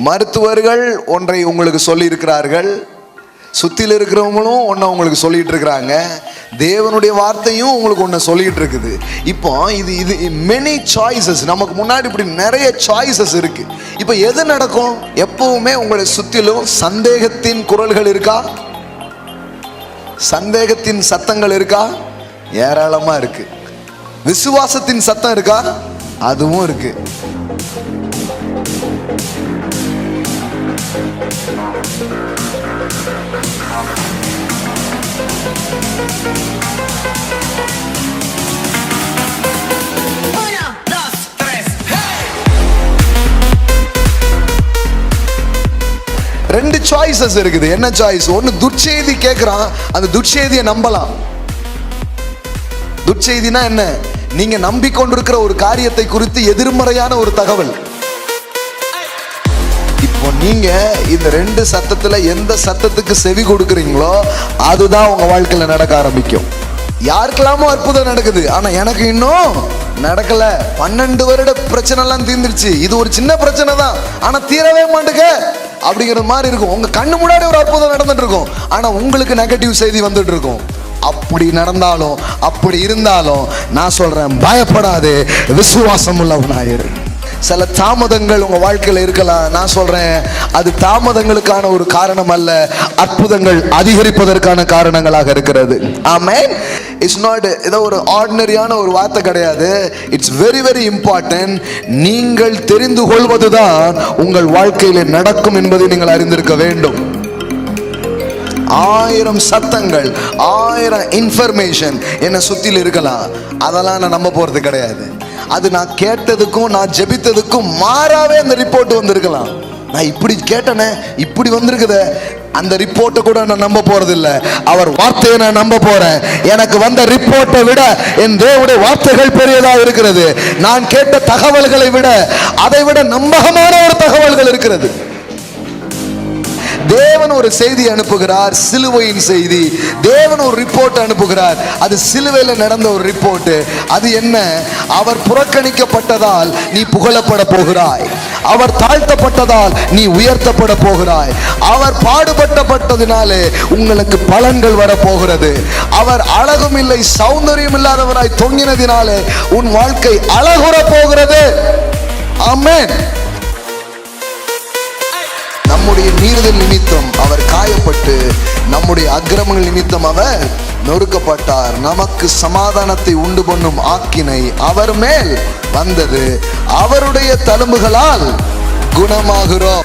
மருத்துவர்கள் ஒன்றை உங்களுக்கு சொல்லி இருக்கிறார்கள், சுத்தில இருக்கிறவங்களும் ஒன்றை உங்களுக்கு சொல்லிட்டு இருக்கிறாங்க, தேவனுடைய வார்த்தையும் உங்களுக்கு ஒன்று சொல்லிட்டு இருக்குது. இப்போ இது மெனி சாய்ஸஸ், நமக்கு முன்னாடி இப்படி நிறைய சாய்ஸஸ் இருக்கு. இப்போ எது நடக்கும்? எப்பவுமே உங்களை சுத்திலும் சந்தேகத்தின் குரல்கள் இருக்கா? சந்தேகத்தின் சத்தங்கள் இருக்கா? ஏராளமா இருக்கு. விசுவாசத்தின் சத்தம் இருக்கா? அதுவும் இருக்கு. ரெண்டு சாய்ஸஸ் இருக்குது. என்ன சாய்ஸ்? ஒன்னு துர்ச்செய்தி கேட்கிறான், அந்த துர்ச்செய்தியை நம்பலாம். துர்ச்செய்தினா என்ன? நீங்க நம்பிக்கொண்டிருக்கிற ஒரு காரியத்தை குறித்து எதிர்மறையான ஒரு தகவல். இப்போ நீங்க இந்த ரெண்டு சத்தத்துல எந்த சத்தத்துக்கு செவி கொடுக்குறீங்களோ அதுதான் உங்க வாழ்க்கையில நடக்க ஆரம்பிக்கும். யாருக்கெல்லாமோ அற்புதம் நடக்குது, ஆனா எனக்கு இன்னும் நடக்கல. 12 வருட பிரச்சனை எல்லாம் தீர்ந்துருச்சு, இது ஒரு சின்ன பிரச்சனை தான், ஆனா தீரவே மாட்டுங்க அப்படிங்கிற மாதிரி இருக்கும். உங்க கண்ணு முன்னாடி ஒரு அற்புதம் நடந்துட்டு இருக்கும், ஆனா உங்களுக்கு நெகட்டிவ் செய்தி வந்துட்டு இருக்கும். அப்படி நடந்தாலும் அப்படி இருந்தாலும் நான் சொல்றேன், பயப்படாதே, விசுவாசம் உள்ளவனாயிரு. சில தாமதங்கள் உங்க வாழ்க்கையில இருக்கலாம். நான் சொல்றேன், அது தாமதங்களுக்கான ஒரு காரணம் அல்ல, அற்புதங்கள் அதிகரிப்பதற்கான காரணங்களாக இருக்கிறது. ஆமென். இட்ஸ் நாட் ஏதோ ஒரு ஆர்டினரியான ஒரு வார்த்தை கிடையாது. It's very very important. நீங்கள் தெரிந்து கொள்வதுதான் உங்கள் வாழ்க்கையில நடக்கும் என்பதை நீங்கள் அறிந்திருக்க வேண்டும். 1000 சத்தங்கள், 1000 இன்ஃபர்மேஷன் என்ன சுத்தில இருக்கலாம், அதெல்லாம் நான் நம்ப போறது கிடையாது. அது நான் கேட்டதுக்கும் நான் ஜெபித்ததுக்கும் மாறாவே அந்த ரிப்போர்ட் வந்திருக்கலாம். நான் இப்படி கேட்டனே, இப்படி வந்திருக்குது, அந்த ரிப்போர்ட்டை கூட நான் நம்ப போறது இல்லை. அவர் வார்த்தையை நான் நம்ப போறேன். எனக்கு வந்த ரிப்போர்ட்டை விட என் தேவனுடைய வார்த்தைகள் பெரியதாக இருக்கிறது. நான் கேட்ட தகவல்களை விட அதை விட நம்பகமான ஒரு தகவல்கள் இருக்கிறது. தேவன் ஒரு செய்தி அனுப்புகிறார், சிலுவையின் செய்தி. தேவன் ஒரு ரிப்போர்ட் அனுப்புகிறார், அது சிலுவையில் நடந்த ஒரு ரிப்போர்ட். அது என்ன? அவர் புறக்கணிக்கப்பட்டதால் நீ புகழப்பட போகிறாய், அவர் தாழ்த்தப்பட்டதால் நீ உயர்த்தப்பட போகிறாய், அவர் பாடுபட்டப்பட்டதினாலே உங்களுக்கு பலன்கள் வரப்போகிறது, அவர் அழகும் இல்லை சௌந்தரியம் இல்லாதவராய் தொங்கினதினாலே உன் வாழ்க்கை அழகுற போகிறது. ஆமென். நம்முடைய மீறுதல் நிமித்தம் அவர் காயப்பட்டு, நம்முடைய அக்கிரமங்கள் நிமித்தம் அவர் நொறுக்கப்பட்டார். நமக்கு சமாதானத்தை உண்டு பண்ணும் ஆக்கினை அவர் மேல் வந்தது, அவருடைய தழும்புகளால் குணமாகிறோம்.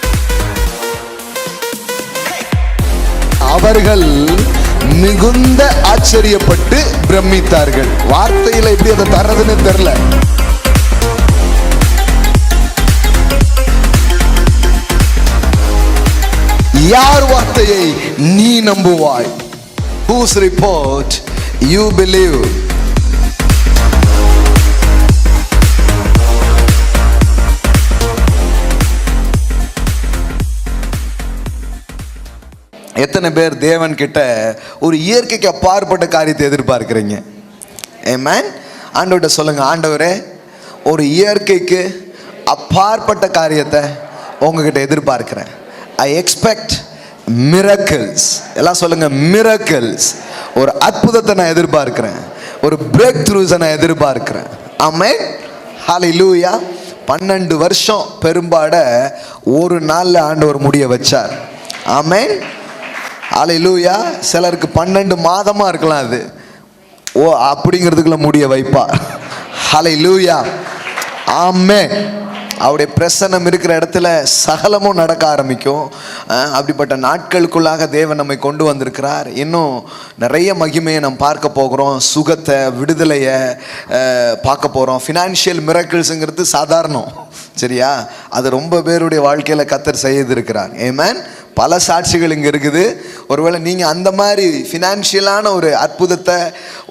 அவர்கள் மிகுந்த ஆச்சரியப்பட்டு பிரமித்தார்கள். வார்த்தையில எப்படி அதை தர்றதுன்னு தெரியல. யார் வார்த்தையை நீ நம்புவாய்? Whose report you believe? எத்தனை பேர் தேவன் கிட்ட ஒரு இயற்கைக்கு அப்பாற்பட்ட காரியத்தை எதிர்பார்க்கிறீங்க? ஆமென். ஆண்டவர்கிட்ட சொல்லுங்க, ஆண்டவரே, ஒரு இயற்கைக்கு அப்பாற்பட்ட காரியத்தை உங்ககிட்ட எதிர்பார்க்கிறேன். I expect miracles. எல்லாம் சொல்லுங்க, miracles. ஒரு அற்புதத்தை நான் எதிர்பார்க்கிறேன், ஒரு பிரேக் த்ரூஸை நான் எதிர்பார்க்கிறேன். ஆமென். ஹல்லேலூயா. 12 வருஷம் பெரும்பாட ஒரு நாள்ல ஆண்டவர் முடிய வச்சார். ஆமென். ஹல்லேலூயா. சிலருக்கு 12 மாதமா இருக்கலாம், அது அப்படிங்கிறதுக்குள்ள முடிய வைப்பா. ஹல்லேலூயா. ஆமென். அவருடைய பிரசன்னம் இருக்கிற இடத்துல சகலமும் நடக்க ஆரம்பிக்கும். அப்படிப்பட்ட நாட்களுக்குள்ளாக தேவன் நம்மை கொண்டு வந்திருக்கிறார். இன்னும் நிறைய மகிமையை நம்ம பார்க்க போகிறோம். சுகத்தை, விடுதலையை பார்க்க போகிறோம். ஃபினான்ஷியல் மிரக்கிள்ஸுங்கிறது சாதாரணம், சரியா? அது ரொம்ப பேருடைய வாழ்க்கையில் கர்த்தர் செய்திருக்கிறார். ஆமென். பல சாட்சிகள் இங்கே இருக்குது. ஒருவேளை நீங்கள் அந்த மாதிரி ஃபினான்ஷியலான ஒரு அற்புதத்தை,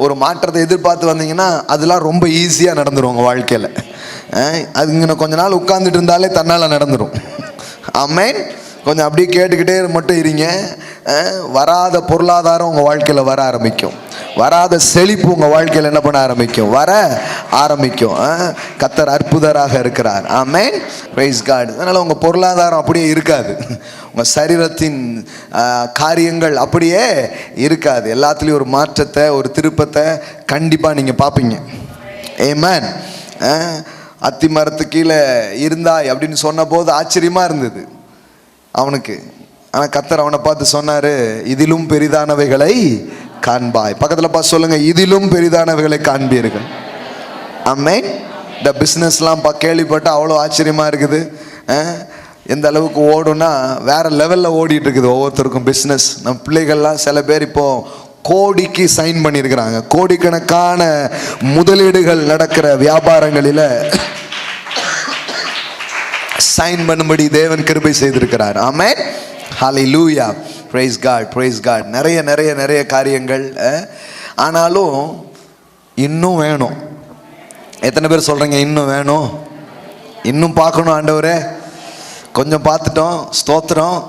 ஒரு மாற்றத்தை எதிர்பார்த்து வந்தீங்கன்னா அதெல்லாம் ரொம்ப ஈஸியாக நடந்துடும் உங்கள் வாழ்க்கையில். அது இங்கே கொஞ்ச நாள் உட்கார்ந்துட்டு இருந்தாலே தன்னால் நடந்துடும். ஆமென். கொஞ்சம் அப்படியே கேட்டுக்கிட்டே மட்டும் இருங்க. வராத பொருளாதாரம் உங்கள் வாழ்க்கையில் வர ஆரம்பிக்கும். வராத செழிப்பு உங்கள் வாழ்க்கையில் என்ன பண்ண ஆரம்பிக்கும்? வர ஆரம்பிக்கும். கர்த்தர் அற்புதராக இருக்கிறார். ஆமென், பிரைஸ் காட். அதனால் உங்கள் பொருளாதாரம் அப்படியே இருக்காது, உங்கள் சரீரத்தின் காரியங்கள் அப்படியே இருக்காது. எல்லாத்துலேயும் ஒரு மாற்றத்தை, ஒரு திருப்பத்தை கண்டிப்பாக நீங்கள் பார்ப்பீங்க. ஆமென். அத்தி மரத்து கீழே இருந்தாய் அப்படின்னு சொன்ன போது ஆச்சரியமாக இருந்தது அவனுக்கு. ஆனால் கர்த்தர் அவனை பார்த்து சொன்னார், இதிலும் பெரிதானவைகளை காண்பாய். பக்கத்தில் பார்த்து சொல்லுங்க, இதிலும் பெரிதானவைகளை காண்பீர்கள். ஆமென். இந்த பிஸ்னஸ்லாம் கேள்விப்பட்டு அவ்வளோ ஆச்சரியமாக இருக்குது. எந்த அளவுக்கு ஓடுனா வேற லெவலில் ஓடிட்டு இருக்குது ஒவ்வொருத்தருக்கும் பிஸ்னஸ். நம்ம பிள்ளைகள்லாம் சில பேர் இப்போ கோடிக்கு சைன் பண்ணியிருக்கிறாங்க. கோடிக்கணக்கான முதலீடுகள் நடக்கிற வியாபாரங்களில் சைன் பண்ணும்படி தேவன் கிருபை செய்திருக்கிறார். ஆமென், ஹல்லேலூயா, பிரைஸ் காட், பிரைஸ் காட். நிறைய நிறைய நிறைய காரியங்கள். ஆனாலும் இன்னும் வேணும். எத்தனை பேர் சொல்கிறீங்க இன்னும் வேணும், இன்னும் பார்க்கணும் ஆண்டவரே? கொஞ்சம் பார்த்துட்டோம், ஸ்தோத்திரம்.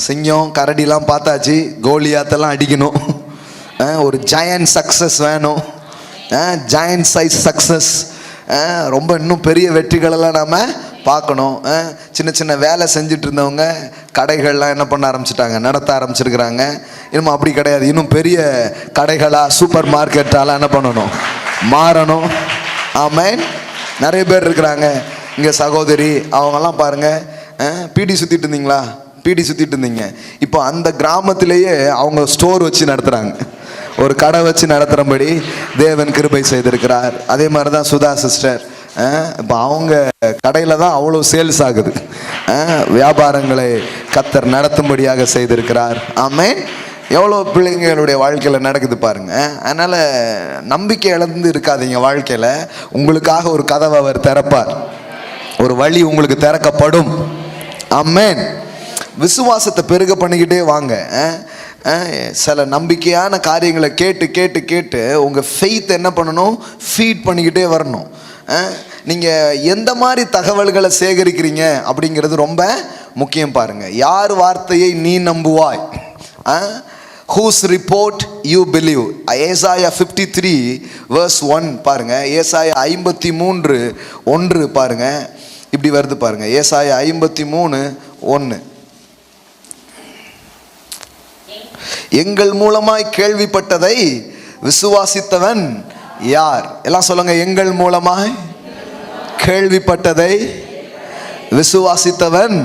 சிங்கம் கரடிலாம் பார்த்தாச்சு, கோலியாத்தெல்லாம் அடிக்கணும். ஒரு ஜாயன்ட் சக்ஸஸ் வேணும், ஜாயன்ட் சைஸ் சக்ஸஸ். ரொம்ப இன்னும் பெரிய வெற்றிகளெல்லாம் நாம் பார்க்கணும். சின்ன சின்ன வேலை செஞ்சுட்டு இருந்தவங்க கடைகள்லாம் என்ன பண்ண ஆரம்பிச்சிட்டாங்க, நடத்த ஆரம்பிச்சிருக்கிறாங்க. இன்னும் அப்படி கிடையாது, இன்னும் பெரிய கடைகளாக சூப்பர் மார்க்கெட்டாலாம் என்ன பண்ணணும், மாறணும். ஆமென். நிறைய பேர் இருக்கிறாங்க இங்கே. சகோதரி அவங்கெல்லாம் பாருங்கள், பீடி சுற்றிட்டு இருந்தீங்களா? பீடி சுற்றிட்டு இருந்தீங்க. இப்போ அந்த கிராமத்திலேயே அவங்க ஸ்டோர் வச்சு நடத்துகிறாங்க, ஒரு கடை வச்சு நடத்துகிறபடி தேவன் கிருபை செய்திருக்கிறார். அதே மாதிரி தான் சுதா சிஸ்டர். இப்போ அவங்க கடையில் தான் அவ்வளோ சேல்ஸ் ஆகுது. வியாபாரங்களை கர்த்தர் நடத்தும்படியாக செய்திருக்கிறார். ஆமென். எவ்வளோ பிள்ளைங்களுடைய வாழ்க்கையில் நடக்குது பாருங்க. அதனால் நம்பிக்கை இழந்து இருக்காதீங்க. வாழ்க்கையில் உங்களுக்காக ஒரு கதவை அவர் திறப்பார், ஒரு வழி உங்களுக்கு திறக்கப்படும். ஆமென். விசுவாசத்தை பெருக பண்ணிக்கிட்டே வாங்க. சில நம்பிக்கையான காரியங்களை கேட்டு கேட்டு கேட்டு உங்கள் ஃபெய்த் என்ன பண்ணணும், ஃபீட் பண்ணிக்கிட்டே வரணும். நீங்கள் எந்த மாதிரி தகவல்களை சேகரிக்கிறீங்க அப்படிங்கிறது ரொம்ப முக்கியம். பாருங்கள், யார் வார்த்தையை நீ நம்புவாய்? Whose report you believe? ஏசாயா 53 verse 1 பாருங்க. ஏசாயா 53:1 பாருங்க. இப்படி வருது பாருங்க. ஏசாயா 53:1. எங்கள் மூலமாய் கேள்விப்பட்டதை விசுவாசித்தவன் யார்? எல்லாம் சொல்லுங்க, எங்கள் மூலமாய் கேள்விப்பட்டதை விசுவாசித்தவன்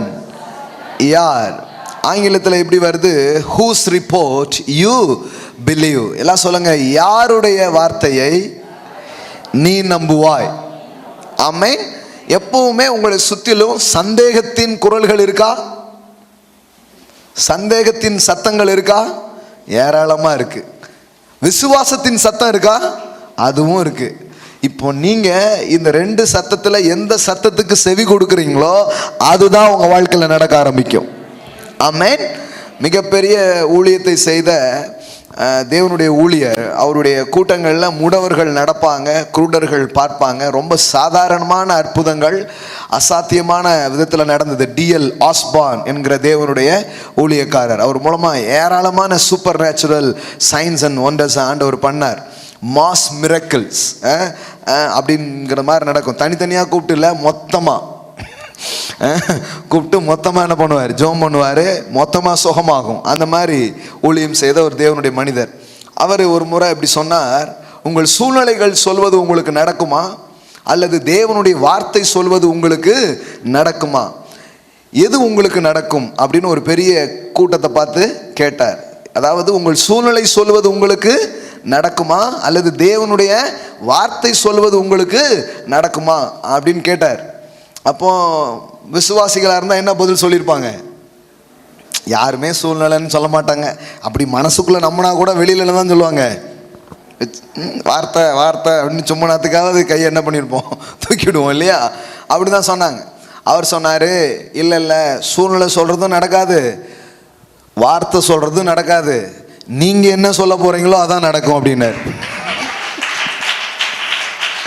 யார்? ஆங்கிலத்தில் எப்படி வருது? whose report you believe. எல்லாம் சொல்லுங்க, யாருடைய வார்த்தையை நீ நம்புவாய்? ஆமென். எப்பவுமே உங்களை சுற்றிலும் சந்தேகத்தின் குரல்கள் இருக்கா? சந்தேகத்தின் சத்தங்கள் இருக்கா? ஏராளமாக இருக்கு. விசுவாசத்தின் சத்தம் இருக்கா? அதுவும் இருக்கு. இப்போ நீங்க இந்த ரெண்டு சத்தத்தில் எந்த சத்தத்துக்கு செவி கொடுக்குறீங்களோ அதுதான் உங்க வாழ்க்கையில் நடக்க ஆரம்பிக்கும். ஆமென். மிகப்பெரிய ஊழியத்தை செய்த தேவனுடைய ஊழியர், அவருடைய கூட்டங்களில் முடவர்கள் நடப்பாங்க, குருடர்கள் பார்ப்பாங்க. ரொம்ப சாதாரணமான அற்புதங்கள் அசாத்தியமான விதத்தில் நடந்தது. டிஎல் ஆஸ்பான் என்கிற தேவனுடைய ஊழியக்காரர், அவர் மூலமாக ஏராளமான super natural science and wonders ஆண்டவர் பண்ணார். மாஸ் மிரக்கிள்ஸ் அப்படிங்கிற மாதிரி நடக்கும். தனித்தனியாக கூப்பிட்டு இல்லை, மொத்தமாக கூப்பிட்டு மொத்தமாக என்ன பண்ணுவார், ஜெபம் பண்ணுவார், மொத்தமாக சுகமாகும். அந்த மாதிரி ஊழியம் செய்த ஒரு தேவனுடைய மனிதர். அவர் ஒரு முறை இப்படி சொன்னார், உங்கள் சூழ்நிலைகள் சொல்வது உங்களுக்கு நடக்குமா அல்லது தேவனுடைய வார்த்தை சொல்வது உங்களுக்கு நடக்குமா? எது உங்களுக்கு நடக்கும் அப்படின்னு ஒரு பெரிய கூட்டத்தை பார்த்து கேட்டார். அதாவது உங்கள் சூழ்நிலை சொல்வது உங்களுக்கு நடக்குமா அல்லது தேவனுடைய வார்த்தை சொல்வது உங்களுக்கு நடக்குமா அப்படின்னு கேட்டார். அப்போ விசுவாசிகளாக இருந்தால் என்ன பதில் சொல்லியிருப்பாங்க? யாருமே சூழ்நிலைன்னு சொல்ல மாட்டாங்க. அப்படி மனசுக்குள்ளே நம்பினா கூட வெளியில தான் சொல்லுவாங்க, வார்த்தை வார்த்தை அப்படின்னு சும்மனத்துக்காவது கையை என்ன பண்ணியிருப்போம், தூக்கிவிடுவோம் இல்லையா? அப்படி தான் சொன்னாங்க. அவர் சொன்னார், இல்லை இல்லை, சூழ்நிலை சொல்கிறதும் நடக்காது, வார்த்தை சொல்கிறதும் நடக்காது, நீங்கள் என்ன சொல்ல போகிறீங்களோ அதான் நடக்கும் அப்படின்னாரு.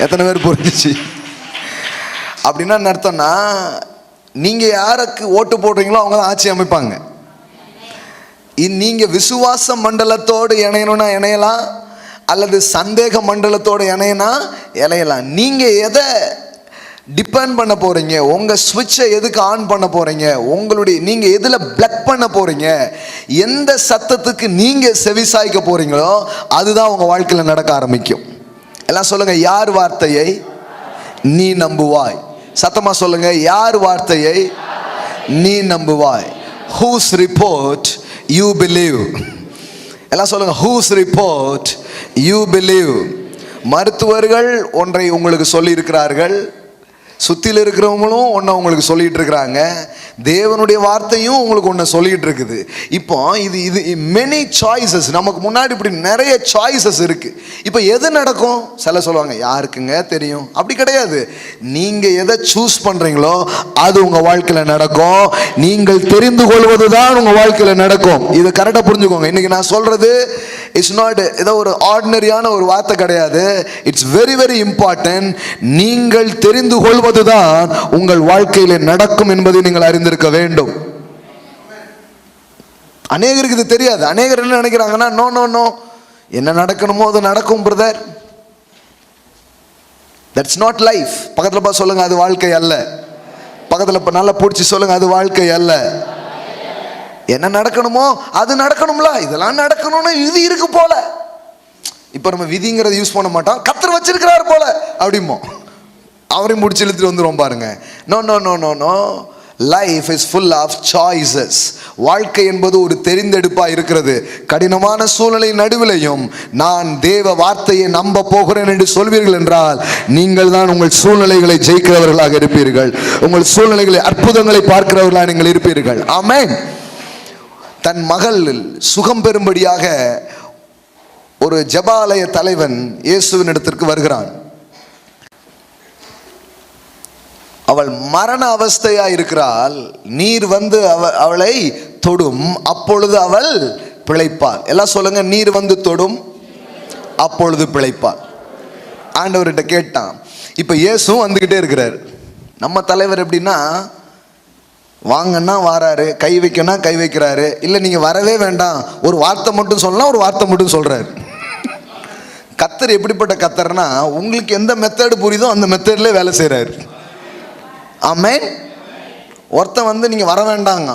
எத்தனை பேர் புரிஞ்சிச்சு? அப்படின்னா அர்த்தம்னா நீங்க யாருக்கு ஓட்டு போடுறீங்களோ அவங்க தான் ஆட்சி அமைப்பாங்க. நீங்க விசுவாச மண்டலத்தோடு இணையணும்னா இணையலாம், அல்லது சந்தேக மண்டலத்தோடு இணையலாம். நீங்க எதை டிபெண்ட் பண்ண போறீங்க, உங்க ஸ்விட்சை எதுக்கு ஆன் பண்ண போறீங்க, நீங்க எதுல பிளக் பண்ண போறீங்க, எந்த சத்தத்துக்கு நீங்க செவிசாய்க்க போறீங்களோ அதுதான் உங்க வாழ்க்கையில நடக்க ஆரம்பிக்கும். எல்லாம் சொல்லுங்க, யார் வார்த்தையை நீ நம்புவாய்? சத்தமா சொல்லுங்க, யார் வார்த்தையை நீ நம்புவாய்? whose report you believe. எல்லாம் சொல்லுங்க, whose report you believe. மருத்துவர்கள் ஒன்றை உங்களுக்கு சொல்லி இருக்கிறார்கள், சுத்தில இருக்கிறவங்களும் ஒன்றை உங்களுக்கு சொல்லிட்டு இருக்கிறாங்க, தேவனுடைய வார்த்தையும் உங்களுக்கு ஒன்று சொல்லிட்டு இருக்குது. இப்போ இது மெனி சாய்ஸஸ், நமக்கு முன்னாடி இப்படி நிறைய சாய்ஸஸ் இருக்கு. இப்போ எது நடக்கும்? சில சொல்லுவாங்க யாருக்குங்க தெரியும். அப்படி கிடையாது. நீங்க எதை சூஸ் பண்றீங்களோ அது உங்க வாழ்க்கையில நடக்கும். நீங்கள் தெரிந்து கொள்வது தான் உங்க வாழ்க்கையில நடக்கும். இது கரெக்டா புரிஞ்சுக்கோங்க. இன்னைக்கு நான் சொல்றது இட்ஸ் நாட் ஏதோ ஒரு ஆர்டினரியான ஒரு வார்த்தை கிடையாது. It's very very important. நீங்கள் தெரிந்து கொள்வதுதான் உங்கள் வாழ்க்கையில நடக்கும் என்பதை நீங்கள் அறிந்திருக்க வேண்டும். அநேகருக்கு இது தெரியாது. அநேகர் என்ன நினைக்கிறாங்கன்னா, நோ நோ நோ, என்ன நடக்கணுமோ அது நடக்கும் பிரதர். That's not life. பக்கத்துல பார்த்து சொல்லுங்க, அது வாழ்க்கை அல்ல. பக்கத்துல நல்லா பிடிச்சி சொல்லுங்க, அது வாழ்க்கை அல்ல. என்ன நடக்கணுமோ அது நடக்கணும்ல, இதெல்லாம் நடக்கணும்னு விதி இருக்கு போல. இப்ப நம்ம விதிங்கிறத யூஸ் பண்ண மாட்டோம், கர்த்தர் வச்சிருக்கிறார் போல அப்படிமோ, அவரையும் முடிச்சு இழுத்துட்டு வந்துடும் பாருங்க. No no no no no, life is full of choices. வாழ்க்கை என்பது ஒரு தெரிந்தெடுப்பா இருக்கிறது. கடினமான சூழ்நிலை நடுவிலையும் நான் தேவ வார்த்தையை நம்ப போகிறேன் என்று சொல்வீர்கள் என்றால் நீங்கள் தான் உங்கள் சூழ்நிலைகளை ஜெயிக்கிறவர்களாக இருப்பீர்கள். உங்கள் சூழ்நிலைகளை அற்புதங்களை பார்க்கிறவர்களாக நீங்கள் இருப்பீர்கள். ஆமென். தன் மகள் சுகம் பெறும்படியாக ஒரு ஜெபாலய தலைவன் இயேசுவின் இடத்திற்கு வருகிறான். அவள் மரண அவஸ்தையா இருக்கிறாள். நீர் வந்து அவளை தொடும், அப்பொழுது அவள் பிழைப்பாள். எல்லாம் சொல்லுங்க, நீர் வந்து தொடும், அப்பொழுது பிழைப்பாள். ஆண்டவர்கிட்ட கேட்டான். இப்ப இயேசுவும் வந்துகிட்டே இருக்கிறார். நம்ம தலைவர் எப்படின்னா, வாங்கன்னா வாராரு, கை வைக்கனா கை வைக்கிறாரு, இல்லை நீங்க வரவே வேண்டாம், ஒரு வார்த்தை மட்டும் சொல்லலாம், ஒரு வார்த்தை மட்டும் சொல்றாரு. கத்தர் எப்படிப்பட்ட கத்தர்னா, உங்களுக்கு எந்த மெத்தடு புரியுதோ அந்த மெத்தட்ல வேலை செய்யறாரு. ஆமென். ஒருத்தன் வந்து நீங்க வர வேண்டாங்க,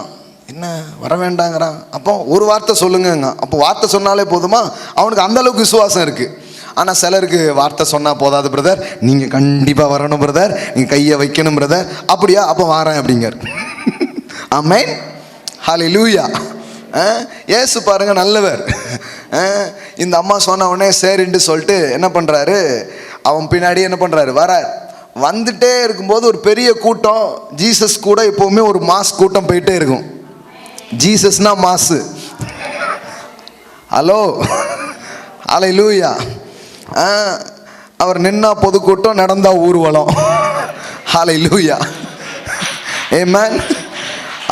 என்ன வர வேண்டாங்கிறான், அப்போ ஒரு வார்த்தை சொல்லுங்க. அப்போ வார்த்தை சொன்னாலே போதுமா? அவனுக்கு அந்த அளவுக்கு விசுவாசம் இருக்கு. ஆனால் சிலருக்கு வார்த்தை சொன்னால் போதாது பிரதர், நீங்கள் கண்டிப்பாக வரணும் பிரதர், நீங்கள் கையை வைக்கணும் பிரதர். அப்படியா? அப்போ வாரேன் அப்படிங்கிற. ஆமென். ஹல்லேலூயா. இயேசு பாருங்க நல்லவர். இந்த அம்மா சொன்ன உடனே சரின்னு சொல்லிட்டு என்ன பண்ணுறாரு, அவன் பின்னாடி என்ன பண்ணுறாரு, வரார். வந்துட்டே இருக்கும்போது ஒரு பெரிய கூட்டம், ஜீசஸ் கூட எப்போவுமே ஒரு மாஸ் கூட்டம் போயிட்டே இருக்கும். ஜீசஸ்னா மாசு. ஹலோ, ஹல்லேலூயா. அவர் நின்னா பொதுக்கூட்டம், நடந்தா ஊர்வலம். ஹல்லேலூயா. ஆமென்.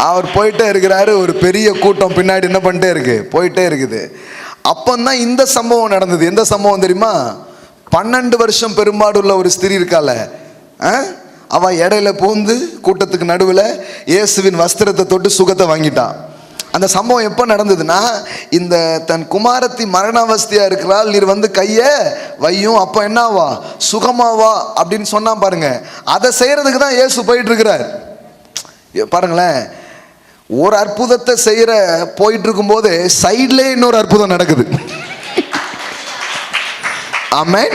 அவர் போயிட்டே இருக்கிறாரு, ஒரு பெரிய கூட்டம் பின்னாடி என்ன பண்ணிட்டே இருக்கு, போயிட்டே இருக்குது. அப்பந்தான் இந்த சம்பவம் நடந்தது. எந்த சம்பவம் தெரியுமா? 12 வருஷம் பெரும்பாடு உள்ள ஒரு ஸ்திரீ இருக்கால, அவ இடையில பூந்து கூட்டத்துக்கு நடுவில் இயேசுவின் வஸ்திரத்தை தொட்டு சுகத்தை வாங்கிட்டான். அந்த சம்பவம் எப்போ நடந்ததுன்னா, இந்த தன் குமாரத்தி மரணாவஸ்தையா இருக்கிறாள், நீர் வந்து கைய வையும், அப்போ என்னவா, சுகமாவா அப்படின்னு சொன்னா பாருங்க. அதை செய்யறதுக்கு தான் இயேசு போயிட்டு இருக்கிறார். பாருங்களேன், ஒரு அற்புதத்தை செய்யற போயிட்டு இருக்கும் போது சைட்ல இன்னொரு அற்புதம் நடக்குது. ஆமென்.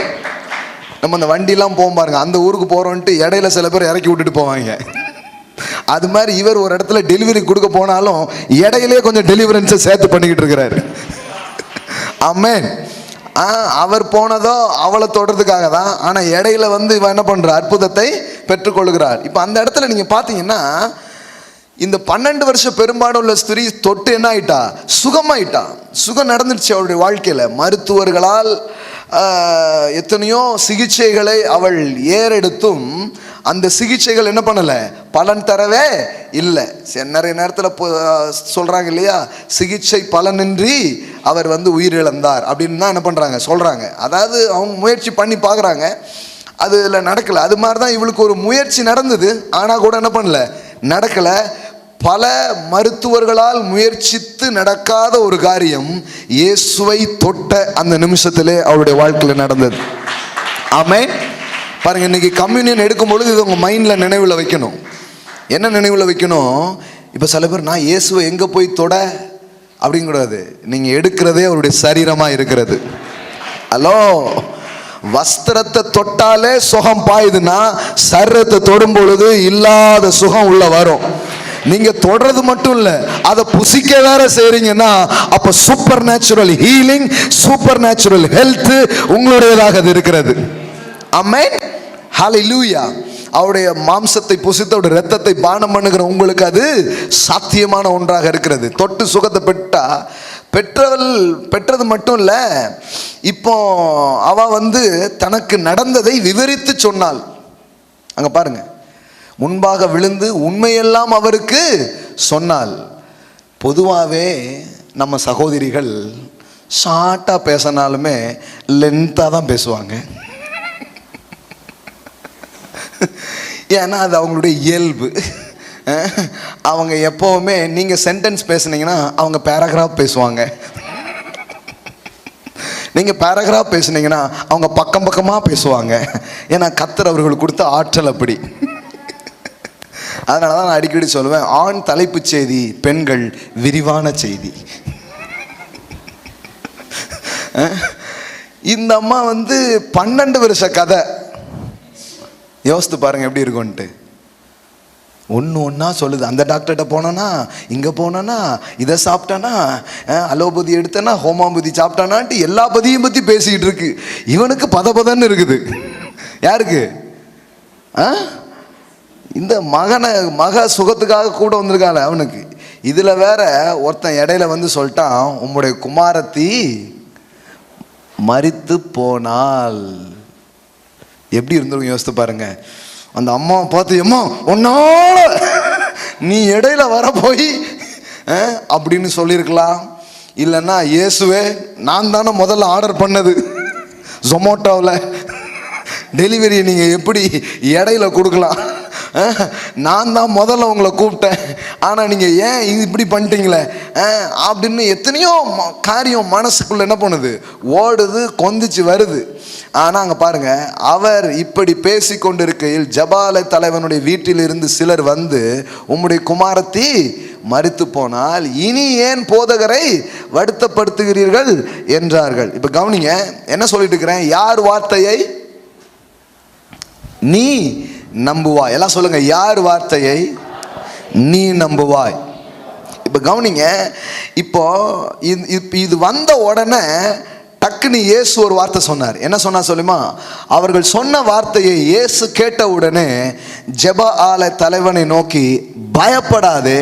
நம்ம அந்த வண்டிலாம் போகும் பாருங்க, அந்த ஊருக்கு போறோன்ட்டு இடையில சில பேர் இறக்கி விட்டுட்டு போவாங்க. அது மாதிரி இவர் ஒரு இடத்துல டெலிவரி கொடுக்க போனாலும் இடையிலே கொஞ்சம் டெலிவரன்ஸை சேர்த்து பண்ணிக்கிட்டு இருக்கிறாரு. ஆமென். அவர் போனதோ அவளை தொடர்றதுக்காக தான், ஆனால் இடையில வந்து இவன் என்ன பண்ற, அற்புதத்தை பெற்றுக்கொள்கிறார். இப்போ அந்த இடத்துல நீங்க பார்த்தீங்கன்னா, இந்த 12 வருஷம் பெரும்பாடு உள்ள ஸ்திரீ தொட்டு என்ன ஆயிட்டா, சுகமாயிட்டா. சுகம் நடந்துருச்சு அவளுடைய வாழ்க்கையில. மருத்துவர்களால் எத்தனையோ சிகிச்சைகளை அவள் ஏறெடுத்தும் அந்த சிகிச்சைகள் என்ன பண்ணல, பலன் தரவே இல்லை. நிறைய நேரத்தில் சொல்றாங்க இல்லையா, சிகிச்சை பலனின்றி அவர் வந்து உயிரிழந்தார் அப்படின்னு தான் என்ன பண்றாங்க, சொல்றாங்க. அதாவது அவங்க முயற்சி பண்ணி பார்க்குறாங்க, அதுல நடக்கல. அது மாதிரி தான் இவளுக்கு ஒரு முயற்சி நடந்தது, ஆனா கூட என்ன பண்ணல, நடக்கலை. பல மருத்துவர்களால் முயற்சித்து நடக்காத ஒரு காரியம் இயேசுவை தொட்ட அந்த நிமிஷத்திலே அவருடைய வாழ்க்கையில் நடந்தது. ஆமென். பாருங்க, இன்னைக்கு கம்யூனியன் எடுக்கும் பொழுது இது உங்கள் மைண்டில் நினைவில் வைக்கணும். என்ன நினைவில் வைக்கணும்? இப்போ சில பேர் நான் இயேசுவை எங்கே போய் தொட அப்படிங்கிறது, நீங்கள் எடுக்கிறதே அவருடைய சரீரமாக இருக்கிறது. ஹலோ, வஸ்திரத்தை தொட்டாலே சுகம் பாயுதுன்னா சரீரத்தை தொடும் பொழுது இல்லாத சுகம் உள்ள வரும். நீங்க தொடறது மட்டும் இல்ல, அதை புசிக்க வேற செய்றீங்கன்னா அப்ப super natural healing, super natural health உங்களுடையதாக இருக்கிறது. ஆமென். ஹல்லேலூயா. அவருடைய மாம்சத்தை புசித்து அவருடைய ரத்தத்தை பானம் பண்ணுகிற உங்களுக்கு அது சாத்தியமான ஒன்றாக இருக்கிறது. தொட்டு சுகத்தை பெற்றது மட்டும் இல்ல, இப்போ அவ தனக்கு நடந்ததை விவரித்து சொன்னாள். அங்க பாருங்க, முன்பாக விழுந்து உண்மையெல்லாம் அவருக்கு சொன்னாள். பொதுவாகவே நம்ம சகோதரிகள் ஷார்ட்டாக பேசினாலுமே லென்த்தாக தான் பேசுவாங்க. ஏன்னா அது அவங்களுடைய இயல்பு. அவங்க எப்போவுமே நீங்கள் சென்டென்ஸ் பேசுனீங்கன்னா அவங்க பேராகிராஃப் பேசுவாங்க. நீங்கள் பேராகிராஃப் பேசுனீங்கன்னா அவங்க பக்கம் பக்கமாக பேசுவாங்க. ஏன்னா கர்த்தர் அவர்களுக்கு கொடுத்த ஆற்றல் அப்படி. அதனால தான் நான் அடிக்கடி சொல்லுவேன், ஆண் தலைப்பு செய்தி, பெண்கள் விரிவான செய்தி. இந்த அம்மா 12 வருஷ கதை யோசித்து பாருங்க எப்படி இருக்கும்ன்ட்டு. ஒன்று ஒன்றா சொல்லுது. அந்த டாக்டர்கிட்ட போனானா, இங்கே போனானா, இதை சாப்பிட்டானா, அலோபதி எடுத்தனா, ஹோமாபதி சாப்பிட்டானான்ட்டு எல்லா பதியும் பற்றி பேசிக்கிட்டு இருக்கு. இவனுக்கு பதன்னு இருக்குது. யாருக்கு? இந்த மக சுகத்துக்காக கூட வந்திருக்காள் அவனுக்கு. இதில் வேற ஒருத்தன் இடையில சொல்லிட்டான், உம்முடைய குமாரத்தி மரித்து போனாள். எப்படி இருந்திருக்கும் யோசித்து பாருங்க. அந்த அம்மாவை பார்த்து, அம்மா ஒன்னால நீ இடையில வர போய் அப்படின்னு சொல்லியிருக்கலாம். இல்லைன்னா, இயேசுவே நான் தானே முதல்ல ஆர்டர் பண்ணது ஜொமேட்டோவில், டெலிவரியை நீங்கள் எப்படி இடையில கொடுக்கலாம், நான் தான் முதல்ல உங்களை கூப்பிட்டேன், ஆனால் நீங்கள் ஏன் இப்படி பண்ணிட்டீங்களே அப்படின்னு எத்தனையோ காரியம் மனசுக்குள்ள என்ன பண்ணுது, ஓடுது, கொந்திச்சு வருது. ஆனால் அங்கே பாருங்க, அவர் இப்படி பேசி கொண்டிருக்கையில் ஜபால தலைவனுடைய வீட்டில் இருந்து சிலர் உம்முடைய குமாரத்தி மரித்து போனால் இனி ஏன் போதகரை வருத்தப்படுத்துகிறீர்கள் என்றார்கள். இப்போ கவனிங்க, என்ன சொல்லிட்டு இருக்கிறேன்? யார் வார்த்தையை நீ நம்புவாய். எல்லாம் சொல்லுங்க, யார் வார்த்தையை நீ நம்புவாய். இப்போ கவனிங்க, இப்போ இது வந்த உடனே டக்குன்னு இயேசு ஒரு வார்த்தை சொன்னார். என்ன சொன்னா சொல்லுமா? அவர்கள் சொன்ன வார்த்தையை இயேசு கேட்ட உடனே ஜெப ஆல தலைவனை நோக்கி, பயப்படாதே,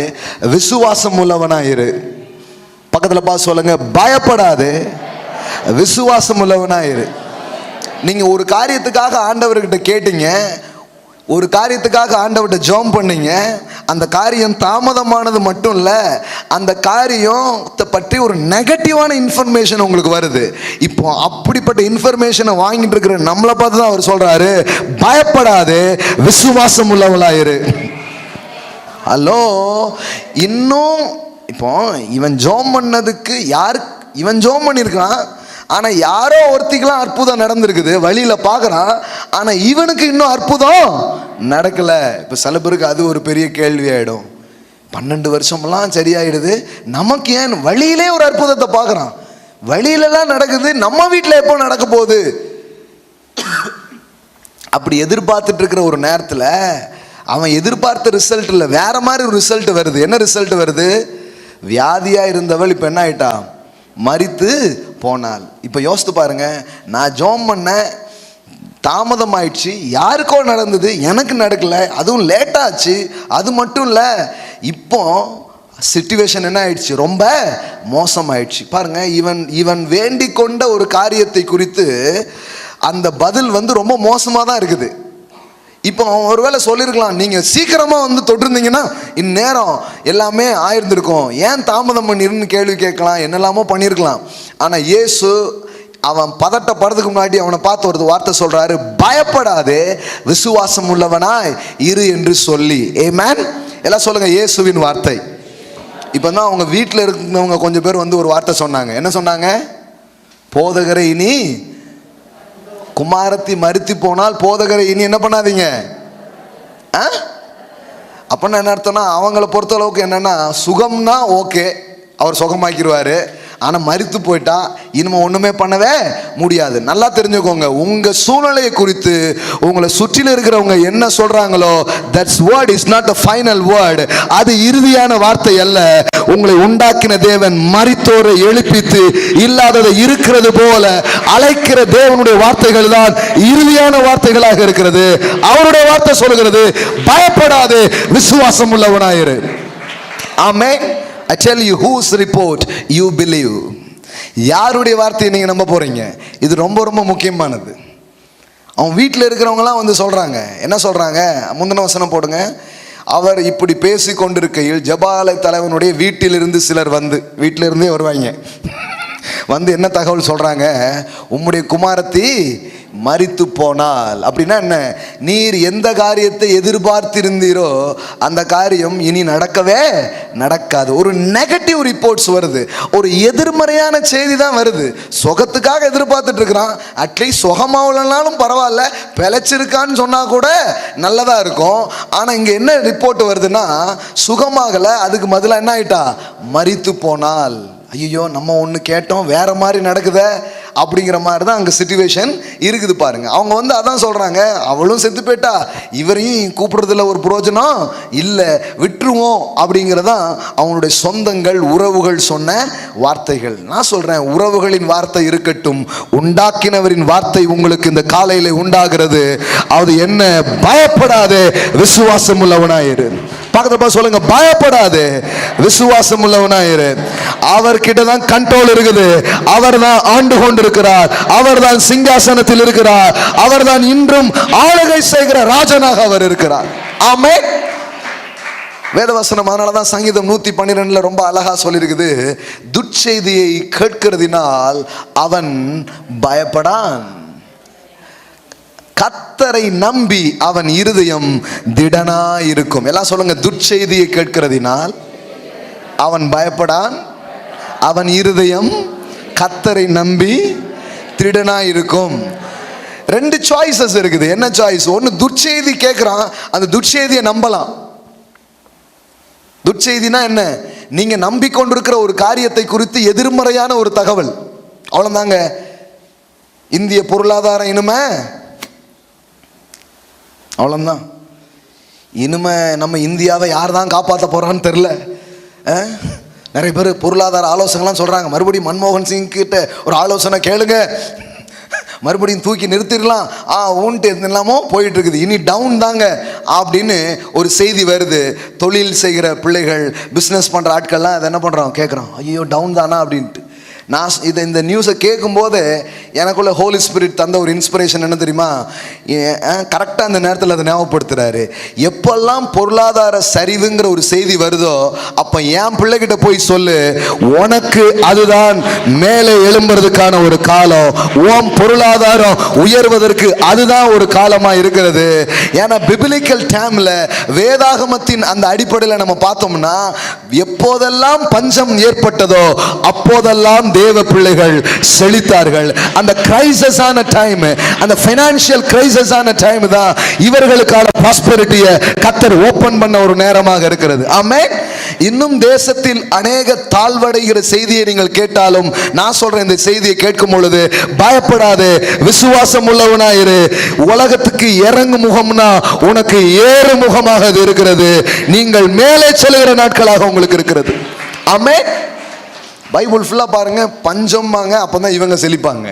விசுவாசம் உள்ளவனாயிரு. பக்கத்தில் பார்த்து சொல்லுங்க, பயப்படாதே, விசுவாசம் உள்ளவனாயிரு. நீங்க ஒரு காரியத்துக்காக ஆண்டவர்கிட்ட கேட்டீங்க, ஒரு காரியத்துக்காக ஆண்டவர்கிட்ட ஜெபம் பண்ணீங்க. அந்த காரியம் தாமதமானது மட்டும் இல்லை, அந்த காரியத்தை பற்றி ஒரு நெகட்டிவான இன்ஃபர்மேஷன் உங்களுக்கு வருது. இப்போ அப்படிப்பட்ட இன்ஃபர்மேஷனை வாங்கிட்டு இருக்கிற நம்மளை பார்த்து தான் அவர் சொல்றாரு, பயப்படாதே, விசுவாசம் உள்ளவளாயிரு. ஹலோ, இன்னும் இப்போ இவன் ஜெபம் பண்ணதுக்கு இவன் ஜெபம் பண்ணியிருக்கான், ஆனால் யாரோ ஒருத்திக்கெல்லாம் அற்புதம் நடந்திருக்குது, வழியில் பார்க்குறான். ஆனால் இவனுக்கு இன்னும் அற்புதம் நடக்கலை. இப்போ சில பேருக்கு அது ஒரு பெரிய கேள்வி ஆகிடும். 12 வருஷமெல்லாம் சரியாயிடுது, நமக்கு ஏன் வழியிலே ஒரு அற்புதத்தை பார்க்குறான், வழியிலலாம் நடக்குது, நம்ம வீட்டில் எப்போ நடக்க போகுது அப்படி எதிர்பார்த்துட்டு இருக்கிற ஒரு நேரத்தில் அவன் எதிர்பார்த்த ரிசல்ட் இல்லை, வேற மாதிரி ஒரு ரிசல்ட் வருது. என்ன ரிசல்ட் வருது? வியாதியாக இருந்தவள் இப்போ என்ன ஆயிட்டா? மரித்து போனாள். இப்போ யோசித்து பாருங்க, நான் ஜெபம் பண்ண தாமதம் ஆயிடுச்சு, யாருக்கோ நடந்தது, எனக்கு நடக்கல, அதுவும் லேட்டாச்சு. அது மட்டும் இல்லை, இப்போ சிச்சுவேஷன் என்ன ஆயிடுச்சு? ரொம்ப மோசமாயிடுச்சு. பாருங்க, இவன் வேண்டிக் கொண்ட ஒரு காரியத்தை குறித்து அந்த பதில் ரொம்ப மோசமாக தான் இருக்குது. இப்போ அவன் ஒருவேளை சொல்லியிருக்கலாம், நீங்கள் சீக்கிரமாக தொட்டிருந்தீங்கன்னா இந்நேரம் எல்லாமே ஆயிருந்திருக்கும், ஏன் தாமதம் பண்ணிருன்னு கேள்வி கேட்கலாம், என்னெல்லாமோ பண்ணியிருக்கலாம். ஆனால் இயேசு அவன் பதட்டப்படுறதுக்கு முன்னாடி அவனை பார்த்து ஒரு வார்த்தை சொல்றாரு, பயப்படாதே, விசுவாசம் உள்ளவனாய் இரு என்று சொல்லி. ஆமென். எல்லாம் சொல்லுங்க, இயேசுவின் வார்த்தை. இப்போ தான் அவங்க வீட்டில் இருந்தவங்க கொஞ்சம் பேர் வந்து ஒரு வார்த்தை சொன்னாங்க. என்ன சொன்னாங்க? போதகரை இனி குமாரத்தி மரித்து போனால் போதகரை இனி என்ன பண்ணாதீங்க. அப்படின்னா என்ன அர்த்தம்னா, அவங்கள பொறுத்த அளவுக்கு என்னன்னா, சுகம்னா ஓகே, அவர் சுகமாக்கிடுவார். ஆனால் மரித்து போயிட்டா இனிமே ஒன்றுமே பண்ணவே முடியாது. நல்லா தெரிஞ்சுக்கோங்க, உங்கள் சூழ்நிலையை குறித்து உங்களை சுற்றில இருக்கிறவங்க என்ன சொல்கிறாங்களோ, that's word is not the final word. அது இறுதியான வார்த்தை அல்ல. உங்களை உண்டாக்கின தேவன் மரித்தோரை எழுப்பித்து இல்லாததை இருக்கிறது போல அழைக்கிற தேவனுடைய வார்த்தைகள் தான் இறுதியான வார்த்தைகளாக இருக்கிறது. அவருடைய வார்த்தை சொல்கிறது, பயப்படாதே, விசுவாசம் உள்ளவனாயிரு. ஆமென். I tell you whose report you believe. யாருடைய வார்த்தையை நீங்கள் நம்ப போகிறீங்க? இது ரொம்ப ரொம்ப முக்கியமானது. அவன் வீட்டில் இருக்கிறவங்களாம் வந்து சொல்கிறாங்க. என்ன சொல்கிறாங்க? முந்தின வசனம் போடுங்க. அவர் இப்படி பேசி கொண்டிருக்கையில் ஜெபாலய தலைவனுடைய வீட்டிலிருந்து சிலர் வந்து, வீட்டிலிருந்தே வருவாங்க, வந்து என்ன தகவல் சொல்கிறாங்க? உம்முடைய குமாரத்தி மரித்து போனால். அப்படின்னா என்ன? நீர் எந்த காரியத்தை எதிர்பார்த்திருந்தீரோ அந்த காரியம் இனி நடக்கவே நடக்காது. ஒரு நெகட்டிவ் ரிப்போர்ட்ஸ் வருது, ஒரு எதிர்மறையான செய்தி தான் வருது. சுகத்துக்காக எதிர்பார்த்துட்டு இருக்கிறான். அட்லீஸ்ட் சுகமாகலனாலும் பரவாயில்ல, பிழைச்சிருக்கான்னு சொன்னால் கூட நல்லதாக இருக்கும். ஆனால் இங்கே என்ன ரிப்போர்ட் வருதுன்னா, சுகமாகலை, அதுக்கு பதிலாக என்ன ஆயிட்டா? மரித்து போனால். ஐயோ, நம்ம ஒன்று கேட்டோம், வேற மாதிரி நடக்குது அப்படிங்கிற மாதிரி தான் அங்கே சிச்சுவேஷன் இருக்குது பாருங்க. அவங்க வந்து அதான் சொல்கிறாங்க, அவளும் செத்து போயிட்டா, இவரையும் கூப்பிடுறதுல ஒரு பிரயோஜனம் இல்லை, விட்டுருவோம் அப்படிங்கிறதான் அவங்களுடைய சொந்தங்கள் உறவுகள் சொன்ன வார்த்தைகள். நான் சொல்கிறேன், உறவுகளின் வார்த்தை இருக்கட்டும், உண்டாக்கினவரின் வார்த்தை உங்களுக்கு இந்த காலையில் உண்டாகிறது. அது என்ன? பயப்படாதே, விசுவாசம் உள்ளவனாயிரு. பக்கத்துல சொல்லுங்க, பயப்படாதே, விசுவாசம் உள்ளவனாயிரு. அவர்கிட்ட தான் கண்ட்ரோல் இருக்குது. அவர் தான் ஆண்டு கொண்டிருக்கிறார். அவர் தான் சிங்காசனத்தில் இருக்கிறார். அவர் தான் இன்றும் ஆளுகை செய்கிற ராஜனாக அவர் இருக்கிறார். ஆமென். வேதவசனம் அதனால தான் சங்கீதம் 112 ரொம்ப அழகா சொல்லியிருக்குது, துட்செய்தியை கேட்கிறதினால் அவன் பயப்படான், கர்த்தரை நம்பி அவன் இருதயம் திடனாயிருக்கும். எல்லாம் சொல்லுங்க, துட்செய்தியை கேட்கிறதினால் அவன் பயப்படான், அவன் இருதயம் கர்த்தரை நம்பி திடனாயிருக்கும். ரெண்டு சாய்ஸஸ் இருக்குது. என்ன சாய்ஸ்? ஒன்று, துட்செய்தி கேட்குறான், அந்த துட்செய்தியை நம்பலாம். துட்செய்தினா என்ன? நீங்க நம்பிக்கொண்டிருக்கிற ஒரு காரியத்தை குறித்து எதிர்மறையான ஒரு தகவல், அவ்வளவுதாங்க. இந்திய பொருளாதாரம் இனிமே அவ்வளோதான். இனிமே நம்ம இந்தியாவை யார் தான் காப்பாற்ற போகிறான்னு தெரில. நிறைய பேர் பொருளாதார ஆலோசனைலாம் சொல்கிறாங்க. மறுபடியும் மன்மோகன் சிங் கிட்ட ஒரு ஆலோசனை கேளுங்க, மறுபடியும் தூக்கி நிறுத்திடலாம், ஊன்ட்டு இல்லாமோ போயிட்டு இருக்குது, இனி டவுன் தாங்க அப்படின்னு ஒரு செய்தி வருது. தொழில் செய்கிற பிள்ளைகள், பிஸ்னஸ் பண்ணுற ஆட்கள்லாம் அதை என்ன பண்ணுறோம்? கேட்குறோம், ஐயோ டவுன் தானா அப்படின்ட்டு. நான் இந்த நியூஸை கேட்கும்போது எனக்குள்ள ஹோலி ஸ்பிரிட் தந்த ஒரு இன்ஸ்பிரேஷன் என்ன தெரியுமா? கரெக்டாக அந்த நேரத்தில் அதை ஞாபகப்படுத்துகிறாரு. எப்பெல்லாம் பொருளாதார சரிவுங்கிற ஒரு செய்தி வருதோ அப்போ என் பிள்ளைகிட்ட போய் சொல்லு, உனக்கு அதுதான் மேலே எழும்புறதுக்கான ஒரு காலம், உன் பொருளாதாரம் உயர்வதற்கு அதுதான் ஒரு காலமாக இருக்கிறது. ஏன்னா பிபிலிக்கல் டைமில், வேதாகமத்தின் அந்த அடிப்படையில் நம்ம பார்த்தோம்னா, எப்போதெல்லாம் பஞ்சம் ஏற்பட்டதோ அப்போதெல்லாம் தேவ பிள்ளைகள் செழித்தார்கள். அந்த கிரைசிஸான டைம், அந்த ஃபைனான்சியல் கிரைசிஸான டைம் தான் இவர்களுக்கான ப்ராஸ்பெரிட்டியை கர்த்தர் ஓபன் பண்ண ஒரு நேரமாக இருக்கிறது. ஆமென். இன்னும் தேசத்தில் அநேக தாழ்வடைகிற செய்தியை நீங்கள் கேட்டாலும், நான் சொல்றேன், இந்த செய்தியை கேட்கும் பொழுது பயப்படாதே, விசுவாசம் உள்ளவனாயிரு. உலகத்துக்கு இறங்கு முகம்னா உனக்கு ஏறு முகமாக அது இருக்கிறது. நீங்கள் மேலே செல்கிற நாட்களாக உங்களுக்கு இருக்கிறது. ஆமென். பைபிள் ஃபுல்லாக பாருங்க, பஞ்சம் வாங்க, அப்போ தான் இவங்க செழிப்பாங்க.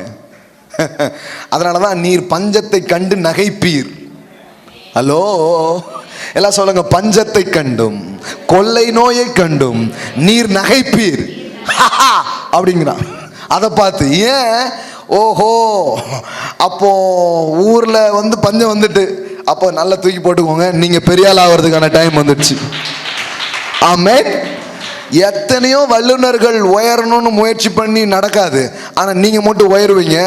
அதனால தான் நீர் பஞ்சத்தை கண்டு நகைப்பீர். ஹலோ, எல்லாம் சொல்லுங்க, பஞ்சத்தை கண்டும் கொள்ளை நோயை கண்டும் நீர் நகைப்பீர் அப்படிங்கிறான். அதை பார்த்து ஏன்? ஓஹோ, அப்போ ஊரில் வந்து பஞ்சம் வந்துட்டு, அப்போ நல்லா தூக்கி போட்டுக்கோங்க, நீங்கள் பெரிய ஆள் ஆகிறதுக்கான டைம் வந்துடுச்சு. ஆமென். எத்தனையோ வல்லுநர்கள் உயரணும்னு முயற்சி பண்ணி நடக்காது, ஆனால் நீங்கள் மட்டும் உயருவீங்க.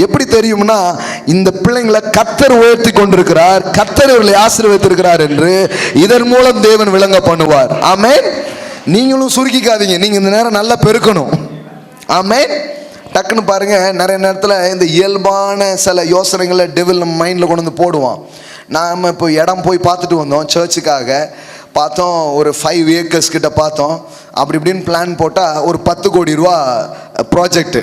எப்படி தெரியும்னா, இந்த பிள்ளைங்களை கர்த்தர் உயர்த்தி கொண்டிருக்கிறார், கர்த்தர் இவர்களை ஆசீர்வதித்திருக்கிறார் என்று இதன் மூலம் தேவன் விளங்க பண்ணுவார். ஆமென். நீங்களும் சுருக்கிக்காதீங்க, நீங்க இந்த நேரம் நல்லா பெருக்கணும். ஆமென். டக்குன்னு பாருங்க, நிறைய நேரத்தில் இந்த இயல்பான சில யோசனைகளை டெவில் நம்ம மைண்டில் கொண்டு வந்து போடுவான். நாம் இப்போ இடம் போய் பார்த்துட்டு வந்தோம், சர்ச்சுக்காக பார்த்தோம், ஒரு 5 ஏக்கர்ஸ் கிட்ட பார்த்தோம். அப்படி இப்படின்னு பிளான் போட்டால் ஒரு 10 கோடி ரூபா ப்ராஜெக்டு.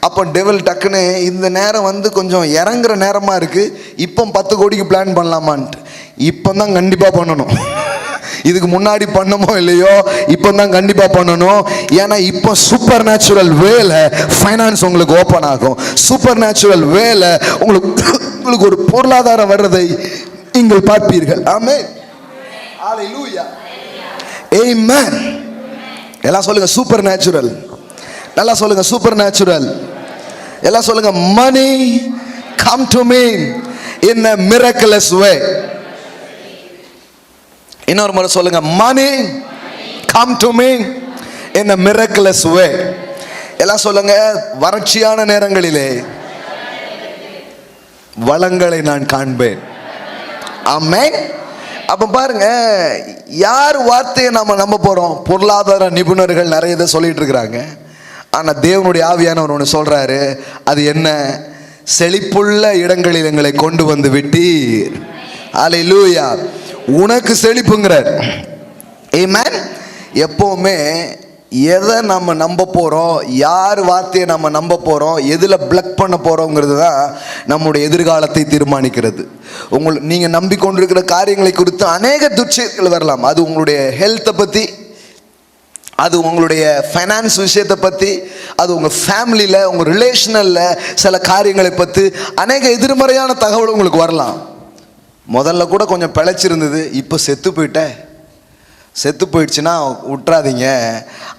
அப்போ டெவில் டக்குன்னு இந்த நேரம் வந்து கொஞ்சம் இறங்குற நேரமாக இருக்குது, இப்போ 10 கோடிக்கு பிளான் பண்ணலாமான்ட்டு. இப்போ தான் கண்டிப்பாக பண்ணணும். இதுக்கு முன்னாடி பண்ணமோ இல்லையோ, இப்போ தான் கண்டிப்பாக பண்ணணும். ஏன்னா இப்போ சூப்பர் நேச்சுரல் வேல ஃபைனான்ஸ் உங்களுக்கு ஓப்பன் ஆகும். சூப்பர் நேச்சுரல் வேல உங்களுக்கு ஒரு பொருளாதாரம் வர்றதை நீங்கள் பார்ப்பீர்கள். ஆமென். ஹல்லேலூயா. ஆமென். எல்லாம் சொல்லுங்க சூப்பர் நேச்சுரல். நல்லா சொல்லுங்க சூப்பர் நேச்சுரல். எல்லாம் சொல்லுங்க money come to me in a miraculous way. இன்னொரு முறை சொல்லுங்க, money come to me in a miraculous way. எல்லாம் சொல்லுங்க, வறட்சியான நேரங்களிலே வளங்களை நான் காண்பேன். ஆமென். அப்ப பாருங்க, யார் வார்த்தையை நாம நம்ப போறோம்? பொருளாதார நிபுணர்கள் நிறைய இதை சொல்லிட்டு இருக்கிறாங்க. ஆனா தேவனுடைய ஆவியானவர் ஒன்று சொல்றாரு, அது என்ன? செழிப்புள்ள இடங்களில் எங்களை கொண்டு வந்து விட்டீர். ஹல்லேலூயா. உனக்கு செழிப்புங்கிறார். ஆமென். எப்பவுமே எதை நம்ம நம்ப போகிறோம், யார் வார்த்தையை நம்ம நம்ப போகிறோம், எதில் பிளக் பண்ண போகிறோங்கிறது தான் நம்முடைய எதிர்காலத்தை தீர்மானிக்கிறது. நீங்கள் நம்பிக்கொண்டிருக்கிற காரியங்களை குறித்து அநேக துர்ச்செய்திகள் வரலாம். அது உங்களுடைய ஹெல்த்தை பற்றி, அது உங்களுடைய ஃபைனான்ஸ் விஷயத்தை பற்றி, அது உங்கள் ஃபேமிலியில், உங்கள் ரிலேஷனலில் சில காரியங்களை பற்றி அநேக எதிர்மறையான தகவல் உங்களுக்கு வரலாம். முதல்ல கூட கொஞ்சம் பிழைச்சிருந்தது, இப்போ செத்து போயிடுச்சுன்னா விட்டுறாதீங்க.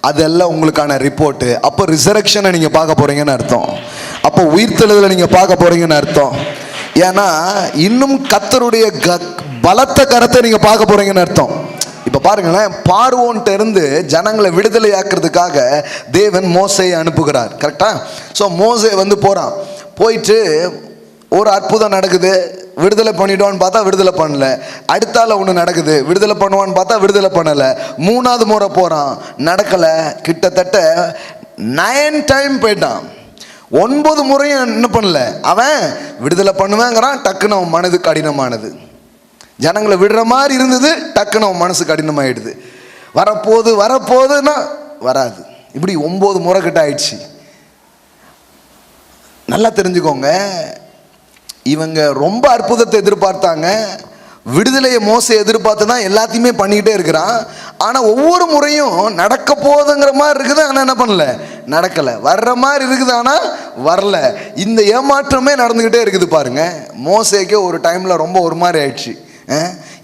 அதெல்லாம் உங்களுக்கான ரிப்போர்ட்டு. அப்போ ரிசரக்ஷனை நீங்கள் பார்க்க போகிறீங்கன்னு அர்த்தம். அப்போ உயிர்த்தெழுதலை நீங்கள் பார்க்க போகிறீங்கன்னு அர்த்தம். ஏன்னா இன்னும் கர்த்தருடைய பலத்த கரத்தை நீங்கள் பார்க்க போகிறீங்கன்னு அர்த்தம். இப்போ பாருங்களேன், பார்வோன்ட்ட இருந்து ஜனங்களை விடுதலை ஆக்குறதுக்காக தேவன் மோசேயை அனுப்புகிறார். கரெக்டா? ஸோ மோசே வந்து போகிறான். போயிட்டு ஒரு அற்புதம் நடக்குது, விடுதலை பண்ணிடுவான்னு பார்த்தா விடுதலை பண்ணல. அடுத்தால ஒன்று நடக்குது, விடுதலை பண்ணுவான்னு பார்த்தா விடுதலை பண்ணலை. 3வது முறை போகிறான், நடக்கலை. கிட்டத்தட்ட 9 டைம் போயிட்டான். 9 முறையும் என்ன பண்ணல. அவன் விடுதலை பண்ணுவேங்கிறான், டக்குன்னு அவன் மனது கடினமானது. ஜனங்களை விடுற மாதிரி இருந்தது, டக்குன்னு அவன் மனசு கடினமாயிடுது. வரப்போகுதுன்னா வராது. இப்படி 9 முறை கிட்ட ஆயிடுச்சு. நல்லா தெரிஞ்சுக்கோங்க, இவங்க ரொம்ப அற்புதத்தை எதிர்பார்த்தாங்க, விடுதலையை மோசே எதிர்பார்த்து தான் எல்லாத்தையுமே பண்ணிக்கிட்டே இருக்கிறான். ஆனால் ஒவ்வொரு முறையும் நடக்க போகுதுங்கிற மாதிரி இருக்குது, ஆனால் என்ன பண்ணல, நடக்கலை. வர்ற மாதிரி இருக்குது, ஆனால் வரல. இந்த ஏமாற்றமே நடந்துக்கிட்டே இருக்குது. பாருங்க, மோசேக்கே ஒரு டைமில் ரொம்ப ஒரு மாதிரி ஆயிடுச்சு.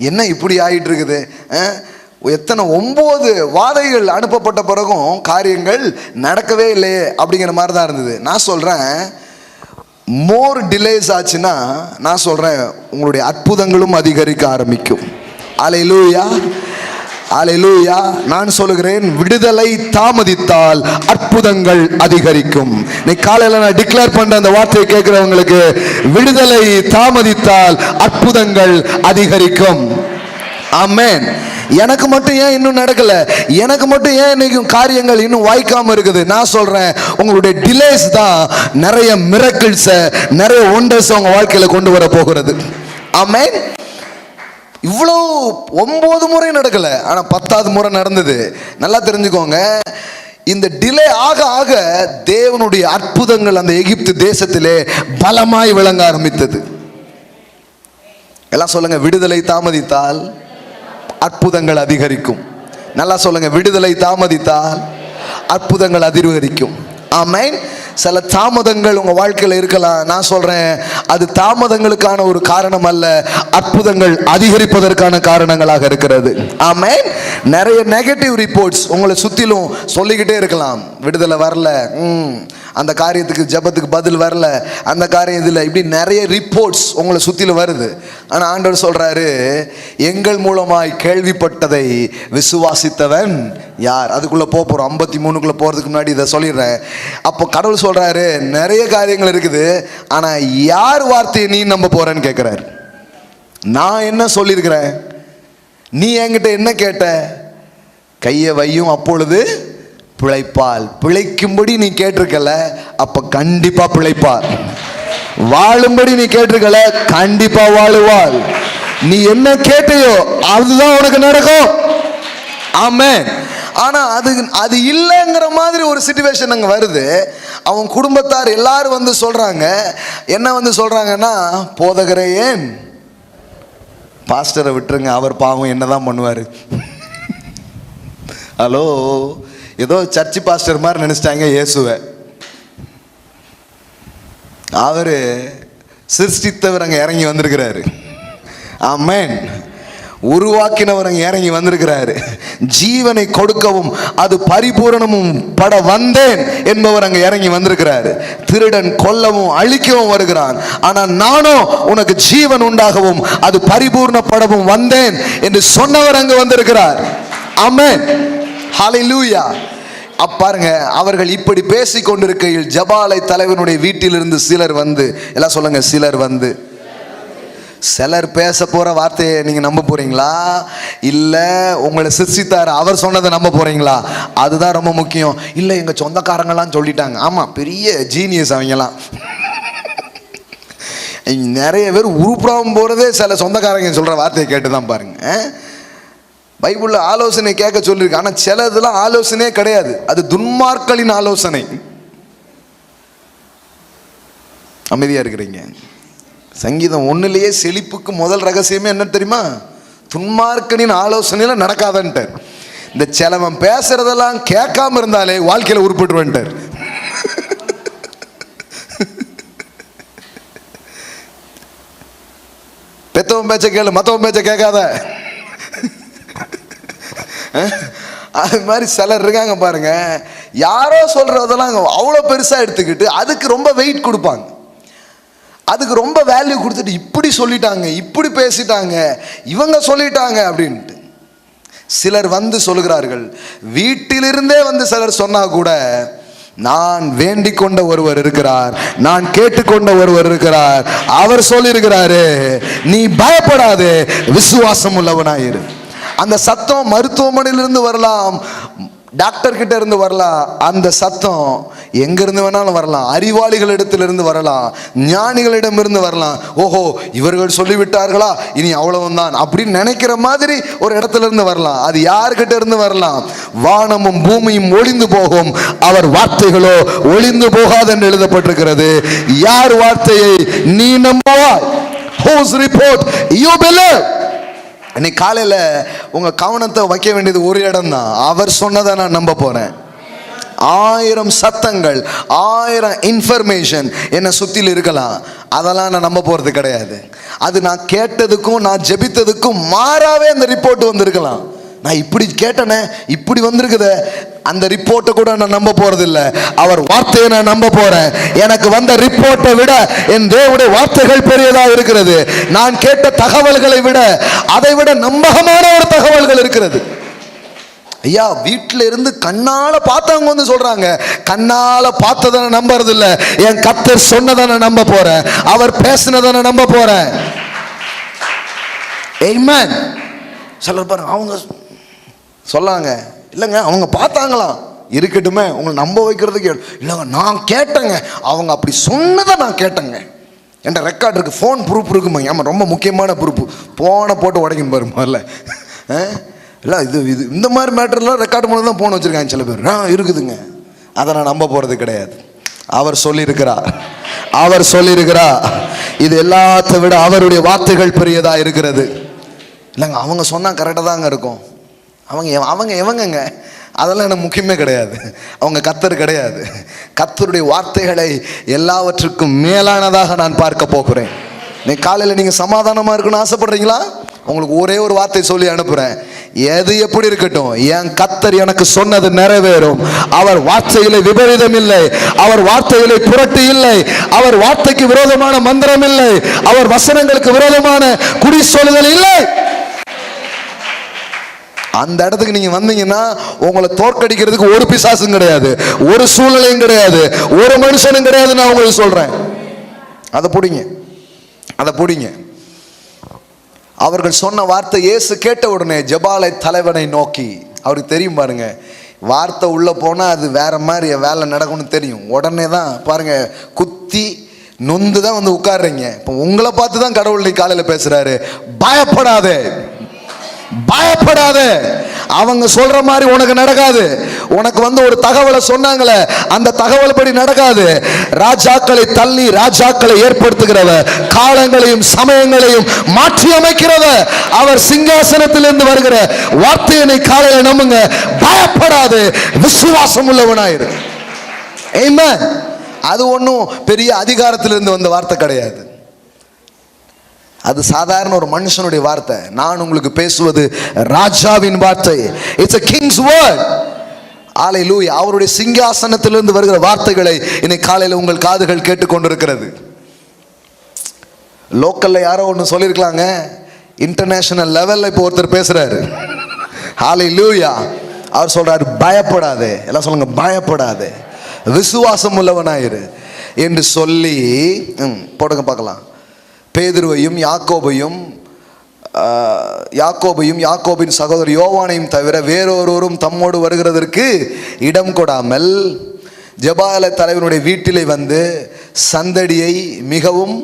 என்ன இப்படி ஆகிட்டு இருக்குது? எத்தனை 9 வாதைகள் அனுப்பப்பட்ட பிறகும் காரியங்கள் நடக்கவே இல்லையே அப்படிங்கிற மாதிரி தான் இருந்தது. நான் சொல்கிறேன், மோர் டிலேஸ் ஆச்சுன்னா நான் சொல்கிறேன் உங்களுடைய அற்புதங்களும் அதிகரிக்க ஆரம்பிக்கும். அல்லேலூயா, அல்லேலூயா. நான் சொல்லுகிறேன், விடுதலை தாமதித்தால் அற்புதங்கள் அதிகரிக்கும். நீ காலையில் நான் டிக்ளேர் பண்ற அந்த வார்த்தையை கேட்கிறவங்களுக்கு, விடுதலை தாமதித்தால் அற்புதங்கள் அதிகரிக்கும். ஆமென். எனக்கு மட்டும் ஏன் இன்னும் நடக்கல? எனக்கு மட்டும் ஏன் இன்னைக்கும் காரியங்கள் இன்னும் வாய்க்காம இருக்குது? நான் சொல்றேன், உங்களுடைய டிலேஸ் தான் நிறைய மிரக்கிள்ஸ், நிறைய ஒண்டர்ஸ் உங்க வாழ்க்கையில கொண்டு வர போகிறது. ஆமென். இவ்வளோ 9 முறை நடக்கல, ஆனா 10வது முறை நடந்தது. நல்லா தெரிஞ்சுக்கோங்க, இந்த டிலே ஆக ஆக தேவனுடைய அற்புதங்கள் அந்த எகிப்து தேசத்திலே பலமாய் விளங்க ஆரம்பித்தது. எல்லாம் சொல்லுங்க, விடுதலை தாமதித்தால் அற்புதங்கள் அதிகரிக்கும். நல்லா சொல்லுங்க, விடுதலை தாமதித்தால் அற்புதங்கள் அதிகரிக்கும். ஆமென். சில தாமதங்கள் உங்க வாழ்க்கையில் இருக்கலாம். நான் சொல்றேன், அது தாமதங்களுக்கான ஒரு காரணம் அல்ல, அற்புதங்கள் அதிகரிப்பதற்கான காரணங்களாக இருக்கிறது. ஆமென். நிறைய நெகட்டிவ் ரிப்போர்ட்ஸ் உங்களை சுத்திலும் சொல்லிக்கிட்டே இருக்கலாம். விடுதலை வரல, அந்த காரியத்துக்கு ஜெபத்துக்கு பதில் வரல, அந்த காரியம் இதில், இப்படி நிறைய ரிப்போர்ட்ஸ் உங்களை சுற்றில வருது. ஆனால் ஆண்டவர் சொல்கிறாரு, எங்கள் மூலமாய் கேள்விப்பட்டதை விசுவாசித்தவன் யார்? அதுக்குள்ளே போகிறோம். 53க்குள்ளே போகிறதுக்கு முன்னாடி இதை சொல்லிடுறேன். அப்போ கடவுள் சொல்கிறாரு, நிறைய காரியங்கள் இருக்குது, ஆனால் யார் வார்த்தையை நீ நம்ப போகிறேன்னு கேட்குறாரு. நான் என்ன சொல்லியிருக்கிறேன், நீ என்கிட்ட என்ன கேட்ட? கையை வையும் அப்பொழுது பிழைப்பால். பிழைக்கும்படி நீ கேட்டிருக்கல, அப்ப கண்டிப்பா பிழைப்பார். வாழும்படி நீ கேட்டிருக்கல, கண்டிப்பா வாழுவாள். நீ என்ன கேட்டையோ அதுதான் உனக்கு நடக்கும். ஆமென். ஆனா அது இல்லைங்கிற மாதிரி ஒரு சிச்சுவேஷன் அங்க வருது. அவன் குடும்பத்தார் எல்லாரும் வந்து சொல்றாங்க, என்ன வந்து சொல்றாங்கன்னா, போதகரே ஏன் பாஸ்டரை விட்டுருங்க, அவர் பாவம் என்னதான் பண்ணுவார். ஹலோ, ஏதோ சர்ச்சு பாஸ்டர் மாதிரி நினைச்சிட்டாங்க இயேசுவை. அவரு சிருஷ்டித்தவர் அங்கே இறங்கி வந்திருக்கிறாரு. ஆமென். உருவாக்கினவர் அங்கே இறங்கி வந்திருக்கிறாரு. ஜீவனை கொடுக்கவும் அது பரிபூரணமும் பட வந்தேன் என்பவர் அங்கே இறங்கி வந்திருக்கிறாரு. திருடன் கொல்லவும் அழிக்கவும் வருகிறான், ஆனால் நானோ உனக்கு ஜீவன் உண்டாகவும் அது பரிபூர்ணப்படவும் வந்தேன் என்று சொன்னவர் அங்கே வந்திருக்கிறார். ஆமென். ஹல்லேலூயா. பாருங்க, அவர்கள் இப்படி பேசிக் கொண்டிருக்கையில் ஜபாலை தலைவனுடைய வீட்டிலிருந்து சிலர் வந்து, எல்லாம் சொல்லுங்க, சிலர் வந்து. சிலர் பேச போற வார்த்தையை நீங்க நம்ப போறீங்களா, இல்ல உங்களை சிருஷ்டித்தார் அவர் சொன்னதை நம்ப போறீங்களா? அதுதான் ரொம்ப முக்கியம். இல்ல எங்க சொந்தக்காரங்களாம் சொல்லிட்டாங்க. ஆமா, பெரிய ஜீனியஸ் அவங்கலாம். நிறைய பேர் உருப்படாம போறதே சில சொந்தக்காரங்க சொல்ற வார்த்தையை கேட்டுதான் பாருங்க. பைபிள்ல ஆலோசனை கேட்க சொல்லியிருக்கு, ஆனா சிலதெல்லாம் ஆலோசனையே கிடையாது, அது துன்மார்க்களின் ஆலோசனை. அமைதியா இருக்கிறீங்க. சங்கீதம் 1லேயே செழிப்புக்கு முதல் ரகசியமே என்ன தெரியுமா? துன்மார்க்கனின் ஆலோசனையில நடக்காதன்ட்டார். இந்த செலவன் பேசுறதெல்லாம் கேட்காம இருந்தாலே வாழ்க்கையில உருப்பிட்டுருவன்ட்டார். பெத்தவன் பேச்ச கேளு, மத்தவன் பேச்ச கேட்காத. அது மாதிரி சிலர் இருக்காங்க பாருங்க, யாரோ சொல்றதெல்லாம் அவ்வளோ பெருசா எடுத்துக்கிட்டு அதுக்கு ரொம்ப வெயிட் கொடுப்பாங்க, அதுக்கு ரொம்ப வேல்யூ கொடுத்துட்டு, இப்படி சொல்லிட்டாங்க, இப்படி பேசிட்டாங்க, இவங்க சொல்லிட்டாங்க அப்படின்ட்டு சிலர் வந்து சொல்லுகிறார்கள். வீட்டிலிருந்தே வந்து சிலர் சொன்னா கூட, நான் வேண்டிக் கொண்ட ஒருவர் இருக்கிறார், நான் கேட்டுக்கொண்ட ஒருவர் இருக்கிறார், அவர் சொல்லியிருக்கிறாரு, நீ பயப்படாதே, விசுவாசம் உள்ளவனாயிரு. அந்த சத்தம் மருத்துவமனையிலிருந்து வரலாம், டாக்டர் கிட்ட இருந்து வரலாம், அந்த சத்தம் எங்க இருந்து வேணாலும் வரலாம், அறிவாளிகளிடத்திலிருந்து வரலாம், ஞானிகளிடமிருந்து வரலாம். ஓஹோ, இவர்கள் சொல்லிவிட்டார்களா, இனி அவ்வளவுதான் அப்படின்னு நினைக்கிற மாதிரி ஒரு இடத்துல இருந்து வரலாம். அது யார்கிட்ட இருந்து வரலாம்? வானமும் பூமியும் ஒளிந்து போகும், அவர் வார்த்தைகளோ ஒளிந்து போகாது என்று எழுதப்பட்டிருக்கிறது. யார் வார்த்தையை நீ நம்புவாய்? Whose report you believe? இன்னைக்கு காலையில் உங்க கவனத்தை வைக்க வேண்டியது ஒரு இடம் தான். அவர் சொன்னதை நான் நம்ப போறேன். 1000 சத்தங்கள், 1000 இன்ஃபர்மேஷன் என்னை சுற்றில இருக்கலாம், அதெல்லாம் நான் நம்ப போறது கிடையாது. அது நான் கேட்டதுக்கும் நான் ஜெபித்ததுக்கும் மாறாவே அந்த ரிப்போர்ட் வந்திருக்கலாம். நான் இப்படி கேட்டேனே, இப்படி வந்திருக்குது, அந்த ரிப்போர்ட்டை கூட நான் நம்ப போறது இல்லை, அவர் வார்த்தையை நான் நம்ப போறேன். எனக்கு வந்த ரிப்போர்ட்டை விட என் தேவனுடைய வார்த்தைகள் பெரியதாக இருக்கிறது. நான் கேட்ட தகவல்களை விட அதை விட நம்பகமான ஒரு தகவல்கள் இருக்கிறது. ஐயா, வீட்டில இருந்து கண்ணால பார்த்தவங்க வந்து சொல்றாங்க, கண்ணால பார்த்ததை நான் நம்புறது இல்லை, என் கர்த்தர் சொன்னதை நான் நம்ப போறேன், அவர் பேசினதை நான் நம்ப போறேன். ஆமென். சிலர் பாருங்க, அவங்க சொல்லாங்க, இல்லைங்க அவங்க பார்த்தாங்களாம், இருக்கட்டுமே உங்களை நம்ப வைக்கிறதுக்கு. இல்லைங்க நான் கேட்டேங்க, அவங்க அப்படி சொன்னதை நான் கேட்டேங்க, என்கிட்ட ரெக்கார்ட் இருக்கு, ஃபோன் ப்ரூஃப் இருக்குமா? ஆமாம், ரொம்ப முக்கியமான ப்ரூஃப், ஃபோனை போட்டு உடைக்கும் பாருங்க முதல்ல. இல்லை இது இந்த மாதிரி மேட்டர்லாம் ரெக்கார்டு பண்ணி தான் ஃபோன் வச்சுருக்காங்க சில பேர். இருக்குதுங்க, அதை நான் நம்ப போகிறது கிடையாது. அவர் சொல்லியிருக்கிறார், அவர் சொல்லியிருக்கிறார். இது எல்லாத்தை விட அவருடைய வார்த்தைகள் பெரியதாக இருக்கிறது. இல்லைங்க அவங்க சொன்னால் கரெக்டாக தாங்க இருக்கும், அவங்க எவங்கங்க, அதெல்லாம் எனக்கு முக்கியமே கிடையாது. அவங்க கர்த்தர் கிடையாது. கர்த்தருடைய வார்த்தைகளை எல்லாவற்றுக்கும் மேலானதாக நான் பார்க்க போகிறேன். இன்னைக்கு காலையில் நீங்கள் சமாதானமாக இருக்கணும்னு ஆசைப்படுறீங்களா? உங்களுக்கு ஒரே ஒரு வார்த்தை சொல்லி அனுப்புறேன். எது எப்படி இருக்கட்டும், என் கர்த்தர் எனக்கு சொன்னது நிறைவேறும். அவர் வார்த்தையிலே விபரீதம் இல்லை, அவர் வார்த்தையிலே புரட்டு இல்லை, அவர் வார்த்தைக்கு விரோதமான மந்திரம் இல்லை, அவர் வசனங்களுக்கு விரோதமான குடி சொல்லுதல் இல்லை. அந்த இடத்துக்கு நீங்க வந்தீங்கன்னா உங்களை தோற்கடிக்கிறதுக்கு ஒரு பிசாசும் கிடையாது, ஒரு சூழ்நிலையும் கிடையாது, ஒரு மனுஷனும் கிடையாது. நான் உங்களுக்கு சொல்றேன், அதை பிடிங்க, அதை பிடிங்க. அவர்கள் சொன்ன வார்த்தை இயேசு கேட்ட உடனே ஜெபாலை தலைவனை நோக்கி, அவருக்கு தெரியும் பாருங்க, வார்த்தை உள்ள போனா அது வேற மாதிரி வேலை நடக்கும்னு தெரியும். உடனே தான் பாருங்க குத்தி நொந்து தான் வந்து உட்கார்றீங்க. இப்போ உங்களை பார்த்து தான் கடவுள் காலையில் பேசுறாரு, பயப்படாதே, பயப்படாதே. அவங்க சொல்ற மாதிரி உனக்கு நடக்காது. உனக்கு வந்து ஒரு தகவலை சொன்னாங்களே, அந்த தகவல் படி நடக்காது. ராஜாக்களை தள்ளி ராஜாக்களை ஏற்படுத்துகிறவர், காலங்களையும் சமயங்களையும் மாற்றி அமைக்கிறவர், அவர் சிங்காசனத்திலிருந்து வருகிற வார்த்தையை காலையில நம்புங்க, பயப்படாது, விசுவாசம் உள்ளவனாயிரு. ஆமென். அது ஒன்றும் பெரிய அதிகாரத்திலிருந்து வந்த வார்த்தை கிடையாது, அது சாதாரண ஒரு மனுஷனுடைய வார்த்தை. நான் உங்களுக்கு பேசுவது ராஜாவின் வார்த்தை. It's a king's word. ஹalleluya. அவருடைய சிங்காசனத்திலிருந்து வருகிற வார்த்தைகளை இன்னைக்கு காலையில் உங்கள் காதுகள் கேட்டுக்கொண்டிருக்கிறது. லோக்கல்ல யாரோ ஒன்று சொல்லியிருக்கலாங்க, இன்டர்நேஷனல் லெவல்ல இப்போ ஒருத்தர் பேசுறாரு. ஹalleluya. அவர் சொல்றாரு, பயப்படாதே. எல்லாம் சொல்லுங்க, பயப்படாதே, விசுவாசம் உள்ளவனாயிரு என்று சொல்லி போடுங்க பார்க்கலாம். பேதுருவையும் யாக்கோபையும் யாக்கோபின் சகோதரர் யோவானையும் தவிர வேறொருவரும் தம்மோடு வருகிறதற்கு இடம் கொடாமல் ஜெபால தலைவனுடைய வீட்டிலே வந்து சந்தடியை மிகவும்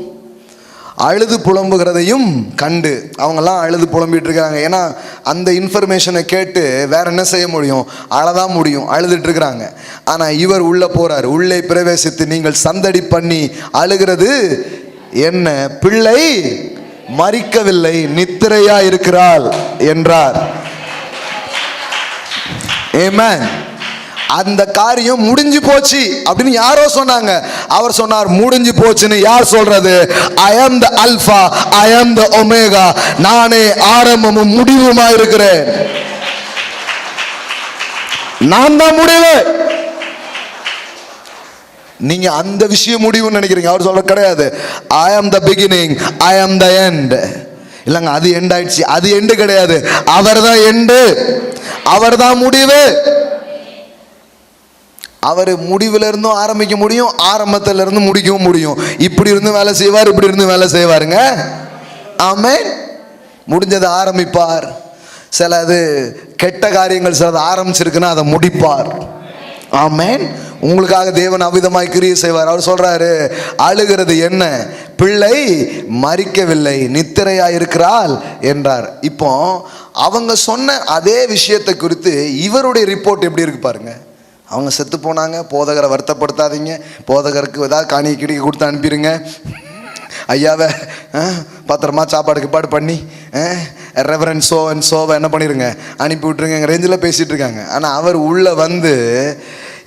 அழுது புலம்புகிறதையும் கண்டு, அவங்கெல்லாம் அழுது புலம்பிட்டு இருக்காங்க. ஏன்னா அந்த இன்ஃபர்மேஷனை கேட்டு வேற என்ன செய்ய முடியும், அழதான் முடியும், அழுதுட்டு இருக்கிறாங்க. ஆனால் இவர் உள்ள போறார். உள்ளே பிரவேசித்து, நீங்கள் சந்தடி பண்ணி அழுகிறது என்ன, பிள்ளை மரிக்கவில்லை, நித்திரையா இருக்கிறாள் என்றார். ஆமென். அந்த காரியம் முடிஞ்சு போச்சு அப்படின்னு யாரோ சொன்னாங்க. அவர் சொன்னார், முடிஞ்சு போச்சுன்னு. யார் சொல்றது? I am the alpha, I am the omega. நானே ஆரம்பமும் முடிவுமா இருக்கிறேன், நான் தான் முடிவு. நீங்க அந்த விஷயம் முடிவுன்னு நினைக்கிறீங்க, அவர் சொல்ற கிடையாது. I am the beginning, I am the end. இல்லைங்க, அது எண்ட் ஆயிடுச்சு, அது எண்டு கிடையாது, அவர் தான் எண்டு, அவர் தான் முடிவு. அவர் முடிவுல இருந்தும் ஆரம்பிக்க முடியும், ஆரம்பத்துல இருந்து முடிக்கவும் முடியும். இப்படி இருந்து வேலை செய்வார், இப்படி இருந்து வேலை செய்வாருங்க. ஆமென். முடிஞ்சதை ஆரம்பிப்பார். சிலது கெட்ட காரியங்கள் சிலது ஆரம்பிச்சிருக்குன்னா அதை முடிப்பார். ஆமென். உங்களுக்காக தேவன் அவ்விதமாய் கிரியை செய்வார். அவர் சொல்றாரு, அழுகிறது என்ன, பிள்ளை மரிக்கவில்லை, நித்திரையா இருக்கிறாள் என்றார். இப்போ அவங்க சொன்ன அதே விஷயத்தை குறித்து இவருடைய ரிப்போர்ட் எப்படி இருக்கு பாருங்க. அவங்க செத்து போனாங்க, போதகரை வருத்தப்படுத்தாதீங்க, போதகருக்கு ஏதாவது காணிக்கை கிடிக்க கொடுத்து அனுப்பிடுங்க, ஐயாவை பத்திரமா சாப்பாடு கிப்பாடு பண்ணி ரெவரன் சோவை என்ன பண்ணிடுங்க, அனுப்பி விட்டுருங்க ரேஞ்சில் பேசிகிட்டு இருக்காங்க. ஆனால் அவர் உள்ளே வந்து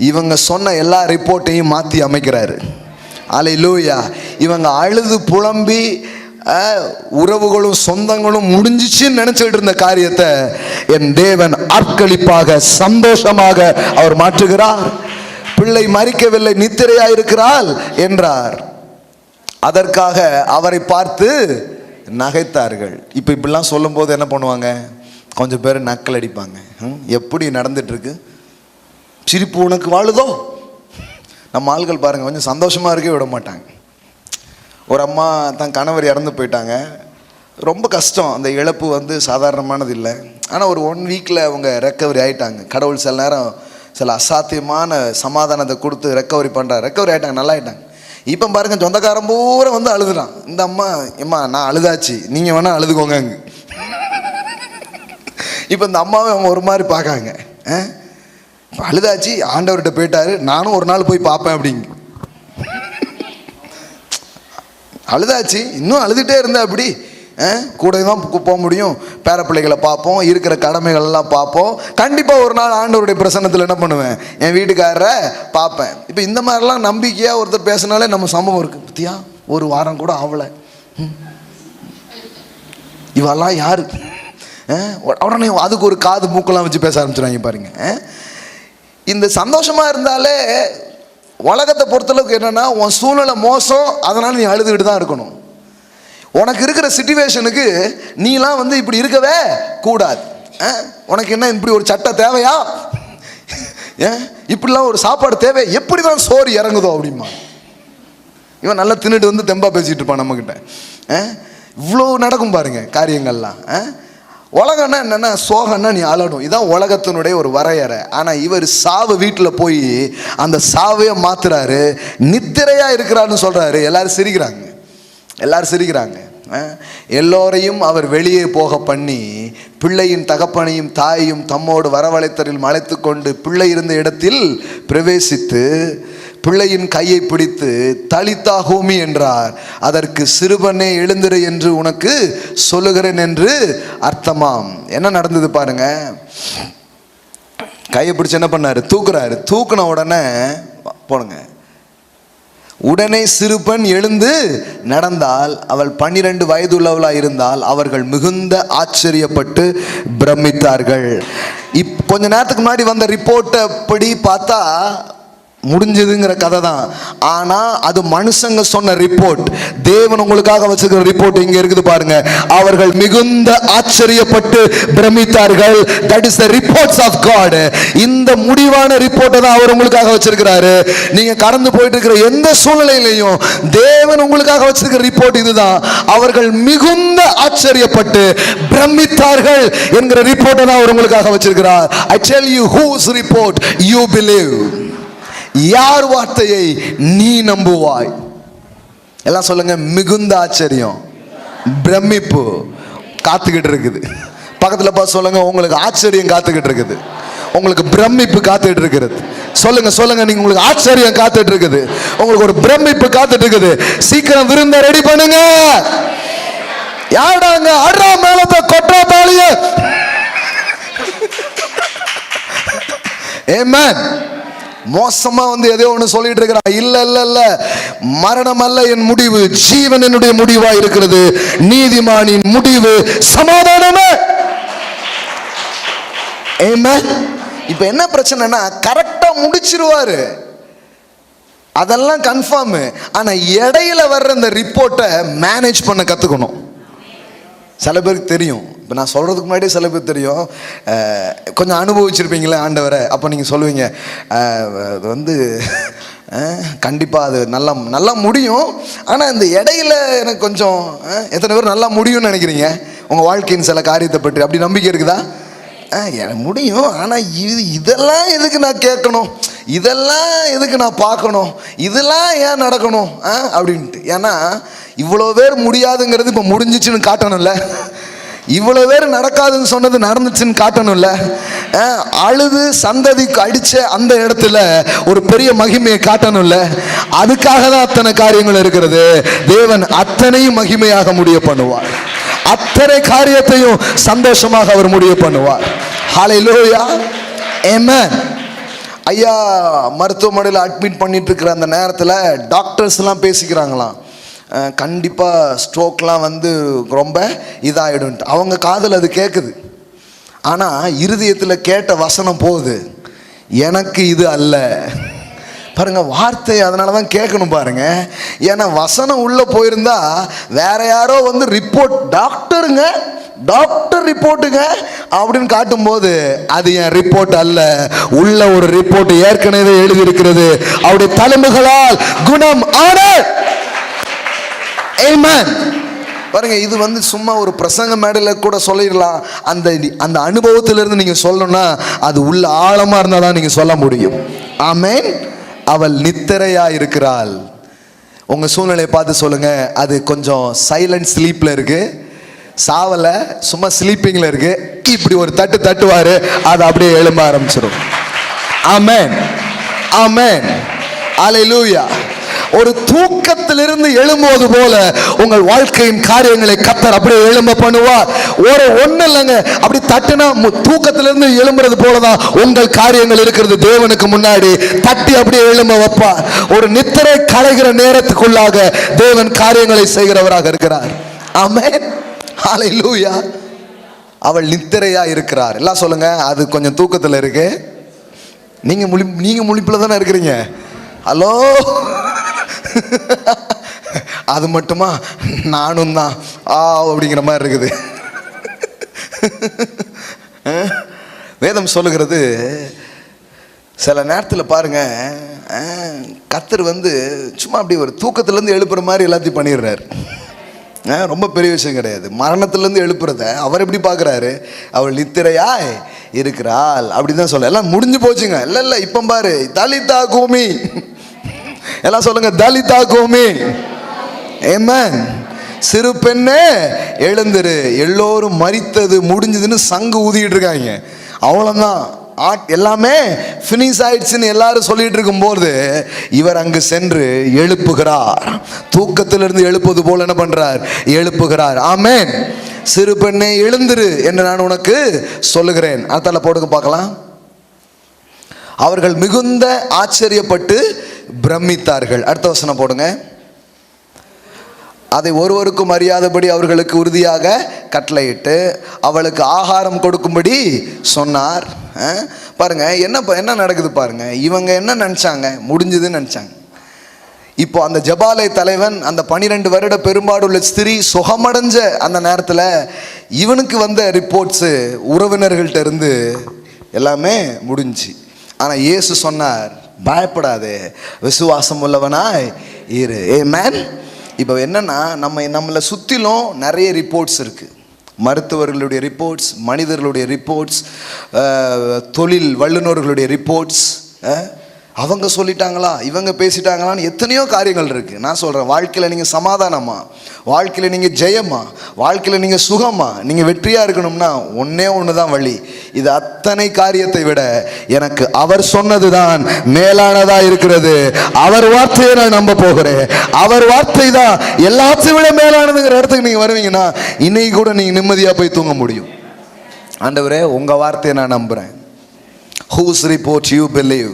இவங்க சொன்ன எல்லா ரிப்போர்ட்டையும் மாற்றி அமைக்கிறாரு. அல்லேலூயா. இவங்க அழுது புலம்பி உறவுகளும் சொந்தங்களும் முடிஞ்சிச்சுன்னு நினைச்சிட்டு இருந்த காரியத்தை என் தேவன் அர்ப்பணிப்பாக சந்தோஷமாக அவர் மாற்றுகிறார். பிள்ளை மரிக்கவில்லை, நித்திரையா இருக்கிறாள் என்றார். அதற்காக அவரை பார்த்து நகைத்தார்கள். இப்போ இப்படிலாம் சொல்லும் போது என்ன பண்ணுவாங்க, கொஞ்சம் பேர் நக்கல் அடிப்பாங்க. எப்படி நடந்துட்டு இருக்கு, சிரிப்பு உனக்கு வாழுதோ. நம்ம ஆள்கள் பாருங்க, கொஞ்சம் சந்தோஷமா இருக்கே விட மாட்டாங்க. ஒரு அம்மா தன் கணவர் இறந்து போயிட்டாங்க, ரொம்ப கஷ்டம். அந்த இழப்பு வந்து சாதாரணமானது இல்லை. ஆனால் ஒரு 1 வீக்கில் அவங்க ரெக்கவரி ஆகிட்டாங்க. கடவுள் சில நேரம் சில அசாத்தியமான சமாதானத்தை கொடுத்து ரெக்கவரி பண்ணுறாரு. ரெக்கவரி ஆகிட்டாங்க, நல்லா ஆகிட்டாங்க. இப்போ பாருங்க, சொந்தக்காரன் பூரா வந்து அழுதுறான். இந்த அம்மா, எம்மா நான் அழுதாச்சு, நீங்கள் வேணால் அழுதுக்கோங்க. இப்போ இந்த அம்மாவை அவங்க ஒரு மாதிரி பார்க்காங்க. அழுதாச்சு, ஆண்டவர்கிட்ட போயிட்டாரு, நானும் ஒரு நாள் போய் பார்ப்பேன் அப்படிங்க. அழுதாச்சு, இன்னும் அழுதுகிட்டே இருந்தேன். அப்படி கூட தான் போக முடியும், பேர பிள்ளைகளை பார்ப்போம், இருக்கிற கடமைகள் எல்லாம் பார்ப்போம். கண்டிப்பாக ஒரு நாள் ஆண்டவருடைய பிரசன்னத்தில் என்ன பண்ணுவேன், என் வீட்டுக்காரரை பார்ப்பேன். இப்போ இந்த மாதிரிலாம் நம்பிக்கையாக ஒருத்தர் பேசினாலே நம்ம சம்பவம் இருக்குது. பத்தியா, ஒரு வாரம் கூட ஆகலை, இவெல்லாம் யாரு? உடனே அதுக்கு ஒரு காது மூக்கெல்லாம் வச்சு பேச ஆரம்பிச்சுறாங்க பாருங்க. இந்த சந்தோஷமா இருந்தாலே உலகத்தை பொறுத்தளவுக்கு என்னன்னா, உன் சூழ்நிலை மோசம், அதனால நீ அழுதுகிட்டு தான் இருக்கணும். உனக்கு இருக்கிற சிச்சுவேஷனுக்கு நீலாம் வந்து இப்படி இருக்கவே கூடாது. உனக்கு என்ன இப்படி ஒரு சட்டை தேவையா? இப்படிலாம் ஒரு சாப்பாடு தேவை? எப்படிதான் சோறு இறங்குதோ அப்படிமா. இவன் நல்லா தின்னுட்டு வந்து தெம்பா பேசிட்டு இருப்பான் நம்மகிட்ட. இவ்வளோ நடக்கும் பாருங்க காரியங்கள்லாம். உலகம்னா என்னன்னா, சோகம்னா நீ அழணும், இதான் உலகத்தினுடைய ஒரு வரையறை. ஆனால் இவர் சாவு வீட்டில் போய் அந்த சாவையை மாத்துறாரு, நித்திரையா இருக்கிறாருன்னு சொல்றாரு. எல்லாரும் சிரிக்கிறாங்க, எல்லாரும் சிரிக்கிறாங்க. எல்லோரையும் அவர் வெளியே போக பண்ணி பிள்ளையின் தகப்பனையும் தாயையும் தம்மோடு வரவழைத்தரில் அழைத்து கொண்டு பிள்ளை இருந்த இடத்தில் பிரவேசித்து பிள்ளையின் கையை பிடித்து தலித்தா ஹூமி என்றார். அதற்கு சிறுவனே எழுந்திரு என்று உனக்கு சொல்லுகிறேன் என்று அர்த்தமாம். என்ன நடந்தது பாருங்க. கையை பிடிச்சு என்ன பண்ணாரு? தூக்குறாரு. தூக்குன உடனே போனுங்க, உடனே சிறுபெண் எழுந்து நடந்தால் அவள் 12 வயது உள்ளவளாக இருந்தால் அவர்கள் மிகுந்த ஆச்சரியப்பட்டு பிரமித்தார்கள். கொஞ்ச நேரத்துக்கு முன்னாடி வந்த ரிப்போர்ட்டை படி பார்த்தா முடிஞ்சதுங்கிற கதை தான். ஆனா அது மனுஷங்க சொன்ன ரிப்போர்ட். தேவன் உங்களுக்காக வச்சிருக்கிற ரிப்போர்ட் இங்க இருக்குது பாருங்க. அவர்கள் மிகுந்த ஆச்சரியப்பட்டு பிரமித்தார்கள். That is the reports of God. இந்த முடிவான ரிப்போர்ட்டை தான் அவர் உங்களுக்காக வச்சிருக்கிறாரு. நீங்க கடந்து போயிட்டு இருக்கிற எந்த சூழ்நிலையிலையும் தேவன் உங்களுக்காக வச்சிருக்கிற ரிப்போர்ட் இதுதான். அவர்கள் மிகுந்த ஆச்சரியப்பட்டு பிரமித்தார்கள் என்கிற ரிப்போர்ட்டை தான் அவர் உங்களுக்காக வச்சிருக்கிறார். I tell you whose report you believe. யார் வார்த்தையை நீ நம்புவாய்? எல்லாம் சொல்லுங்க. மிகுந்த ஆச்சரியம், பிரமிப்பு காத்துக்கிட்டு இருக்குது. பக்கத்துல பார்த்து சொல்லுங்க, உங்களுக்கு ஆச்சரியம் காத்துக்கிட்டு இருக்குது, உங்களுக்கு பிரமிப்பு காத்துட்டு இருக்கிறது. சொல்லுங்க சொல்லுங்க, நீங்க உங்களுக்கு ஆச்சரியம் காத்துட்டு இருக்குது, உங்களுக்கு ஒரு பிரமிப்பு காத்துட்டு இருக்குது. சீக்கிரம் விருந்த ரெடி பண்ணுங்க. யாடாங்க அட்ரா மேலத்தை கொட்டா தாலிய. ஆமென். மோசமா வந்து எதையோ ஒன்று சொல்லிட்டு இருக்கிறான். இல்ல இல்ல இல்ல, மரணம் அல்ல என் முடிவு, ஜீவன் என்னுடைய முடிவா இருக்கிறது. நீதிமானின் முடிவு சமாதானமே. ஆமென். இப்ப என்ன பிரச்சனைனா, கரெக்டா முடிச்சிருவாரு, அதெல்லாம் கன்ஃபார்ம். ஆனா இடையில வர்ற இந்த ரிப்போர்ட்டை மேனேஜ் பண்ண கத்துக்கணும். சில பேருக்கு தெரியும், இப்போ நான் சொல்கிறதுக்கு முன்னாடியே சில பேர் தெரியும். கொஞ்சம் அனுபவிச்சிருப்பீங்களே ஆண்டவரை. அப்போ நீங்கள் சொல்லுவீங்க, அது வந்து கண்டிப்பாக அது நல்லா முடியும். ஆனால் இந்த இடையில எனக்கு கொஞ்சம், எத்தனை பேர் நல்லா முடியும்னு நினைக்கிறீங்க உங்கள் வாழ்க்கையின் சில காரியத்தை பற்றி? அப்படி நம்பிக்கை இருக்குதா? எனக்கு முடியும், ஆனால் இதெல்லாம் எதுக்கு நான் கேட்கணும், இதெல்லாம் எதுக்கு நான் பார்க்கணும், இதெல்லாம் ஏன் நடக்கணும் அப்படின்ட்டு. ஏன்னா இவ்வளோ பேர் முடியாதுங்கிறது இப்போ முடிஞ்சிச்சுன்னு காட்டணும்ல, இவ்வளோ பேர் நடக்காதுன்னு சொன்னது நடந்துச்சுன்னு காட்டணும்ல. அழுது சந்ததிக்கு அடிச்ச அந்த இடத்துல ஒரு பெரிய மகிமையை காட்டணும்ல. அதுக்காக தான் அத்தனை காரியங்கள் இருக்கிறது. தேவன் அத்தனையும் மகிமையாக முடிய பண்ணுவார், அத்தனை காரியத்தையும் சந்தோஷமாக அவர் முடிய பண்ணுவார். ஹல்லேலூயா, ஆமென். ஐயா மருத்துவமனையில் அட்மிட் பண்ணிட்டு இருக்கிற அந்த நேரத்தில் டாக்டர்ஸ் எல்லாம் பேசிக்கிறாங்களாம், கண்டிப்பாக ஸ்ட்ரோக்லாம் வந்து ரொம்ப இதாகிடும்ட்டு. அவங்க காதில் அது கேட்குது. ஆனால் இருதயத்தில் கேட்ட வசனம் போகுது, எனக்கு இது அல்ல. பாருங்க, வார்த்தை அதனால தான் கேட்கணும் பாருங்க. ஏன்னா வசனம் உள்ளே போயிருந்தா வேற யாரோ வந்து ரிப்போர்ட், டாக்டருங்க டாக்டர் ரிப்போர்ட்டுங்க அப்படின்னு காட்டும்போது அது என் ரிப்போர்ட் அல்ல, உள்ள ஒரு ரிப்போர்ட் ஏற்கனவே எழுதி இருக்கிறது. அவருடைய தழும்புகளால் குணம் ஆன. ஆமென். பாருங்க, இது வந்து சும்மா ஒரு பிரசங்க மேடையில் கூட சொல்லிடலாம். அந்த அனுபவத்திலிருந்து நீங்க சொல்லணும்னா அது உள்ள ஆழமா இருந்தா தான் நீங்க சொல்ல முடியும். ஆமென். அவள் நித்திரையா இருக்கிறாள். உங்க சூழ்நிலையை பார்த்து சொல்லுங்க, அது கொஞ்சம் சைலண்ட் ஸ்லீப்ல இருக்கு, சாவல, சும்மா ஸ்லீப்பிங்ல இருக்கு. இப்படி ஒரு தட்டு தட்டுவாரு, அது அப்படியே எழும்ப ஆரம்பிச்சிடும். ஆமென், ஆமென், அல்லேலூயா. ஒரு தூக்கத்திலிருந்து எழும்போது போல உங்கள் வாழ்க்கையின் காரியங்களை கர்த்தர் அப்படியே எழும்ப பண்ணுவார். ஒண்ணு இல்லைங்க, அப்படி தட்டினா தூக்கத்திலிருந்து எழும்புறது போலதான் உங்கள் காரியங்கள் இருக்கிறது. தேவனுக்கு முன்னாடி தட்டி அப்படியே எழும்ப வைப்பார். ஒரு நித்திரை களைகிற நேரத்துக்குள்ளாக தேவன் காரியங்களை செய்கிறவராக இருக்கிறார். ஆமென். ஹல்லேலூயா. அவள் நித்திரையா இருக்கிறார். எல்லாம் சொல்லுங்க, அது கொஞ்சம் தூக்கத்தில் இருக்கு. நீங்க முழிப்புல தானே இருக்கிறீங்க. ஹலோ, அது மட்டுமா? நானும் தான் அப்படிங்கிற மாதிரி இருக்குது. வேதம் சொல்லுகிறது, சில நேரத்தில் பாருங்க, கர்த்தர் சும்மா அப்படி ஒரு தூக்கத்திலேருந்து எழுப்புற மாதிரி எல்லாத்தையும் பண்ணிடுறாரு. ரொம்ப பெரிய விஷயம் கிடையாது. மரணத்திலேருந்து எழுப்புறத அவர் எப்படி பார்க்குறாரு? அவள் நித்திரையாய் இருக்கிறாள் அப்படிதான் சொல்ல. எல்லாம் முடிஞ்சு போச்சுங்க. இல்லை இப்போ பாரு, தலிதா கூமி. எல்லாம் சொல்லுங்க, தலிதா கூமி. ஆமென். சிறு பெண்ணே எழுந்திரு. எல்லோரும் மரித்தது முடிஞ்சதுன்னு சங்கு ஊதிக்கிட்டு இருக்காங்க. அவ்வளோதான், எல்லாமே ஃபினிஷ் ஆயிடுச்சுன்னு எல்லாரும் சொல்லிட்டு இருக்கும்போது இவர் அங்கு சென்று எழுப்புகிறார். தூக்கத்திலிருந்து எழுப்புவது போல என்ன பண்றார்? எழுப்புகிறார். ஆமென். சிறு பெண்ணே எழுந்திரு என்று நான் உனக்கு சொல்லுகிறேன். அதால போடுங்க பார்க்கலாம். அவர்கள் மிகுந்த ஆச்சரியப்பட்டு பிரமித்தார்கள். அடுத்த வசனம் போடுங்க. அதை ஒருவருக்கும் அறியாதபடி அவர்களுக்கு உறுதியாக கட்டளையிட்டு அவளுக்கு ஆகாரம் கொடுக்கும்படி சொன்னார். பாருங்க என்ன நடக்குது பாருங்க. இவங்க என்ன நினைச்சாங்க? முடிஞ்சதுன்னு நினைச்சாங்க. இப்போ அந்த ஜபாலை தலைவன், அந்த 12 வருட பெரும்பாடுள்ள ஸ்திரீ சுகமடைஞ்ச அந்த நேரத்தில் இவனுக்கு வந்த ரிப்போர்ட்ஸு உறவினர்கள்ட்ட இருந்து எல்லாமே முடிஞ்சு. ஆனால் இயேசு சொன்னார், பயப்படாதே, விசுவாசம் உள்ளவனாய் இரு. ஆமென். இப்போ என்னன்னா, நம்மளை சுற்றிலும் நிறைய ரிப்போர்ட்ஸ் இருக்குது. மருத்துவர்களுடைய ரிப்போர்ட்ஸ், மனிதர்களுடைய ரிப்போர்ட்ஸ், தொழில் வல்லுநர்களுடைய ரிப்போர்ட்ஸ். அவங்க சொல்லிட்டாங்களா, இவங்க பேசிட்டாங்களான்னு எத்தனையோ காரியங்கள் இருக்குது. நான் சொல்கிறேன், வாழ்க்கையில் நீங்கள் சமாதானமா, வாழ்க்கையில் நீங்கள் ஜெயமா, வாழ்க்கையில் நீங்கள் சுகமா, நீங்கள் வெற்றியாக இருக்கணும்னா ஒன்றே ஒன்று தான் வழி. இது அத்தனை காரியத்தை விட எனக்கு அவர் சொன்னது தான் மேலானதாக இருக்கிறது. அவர் வார்த்தையை நான் நம்ப போகிறேன். அவர் வார்த்தை தான் எல்லாத்தையும் விட மேலானதுங்கிற இடத்துக்கு நீங்கள் வருவீங்கன்னா இன்னைக்கு கூட நீங்கள் நிம்மதியாக போய் தூங்க முடியும். ஆண்டவரே, உங்கள் வார்த்தையை நான் நம்புகிறேன். Whose report you believe.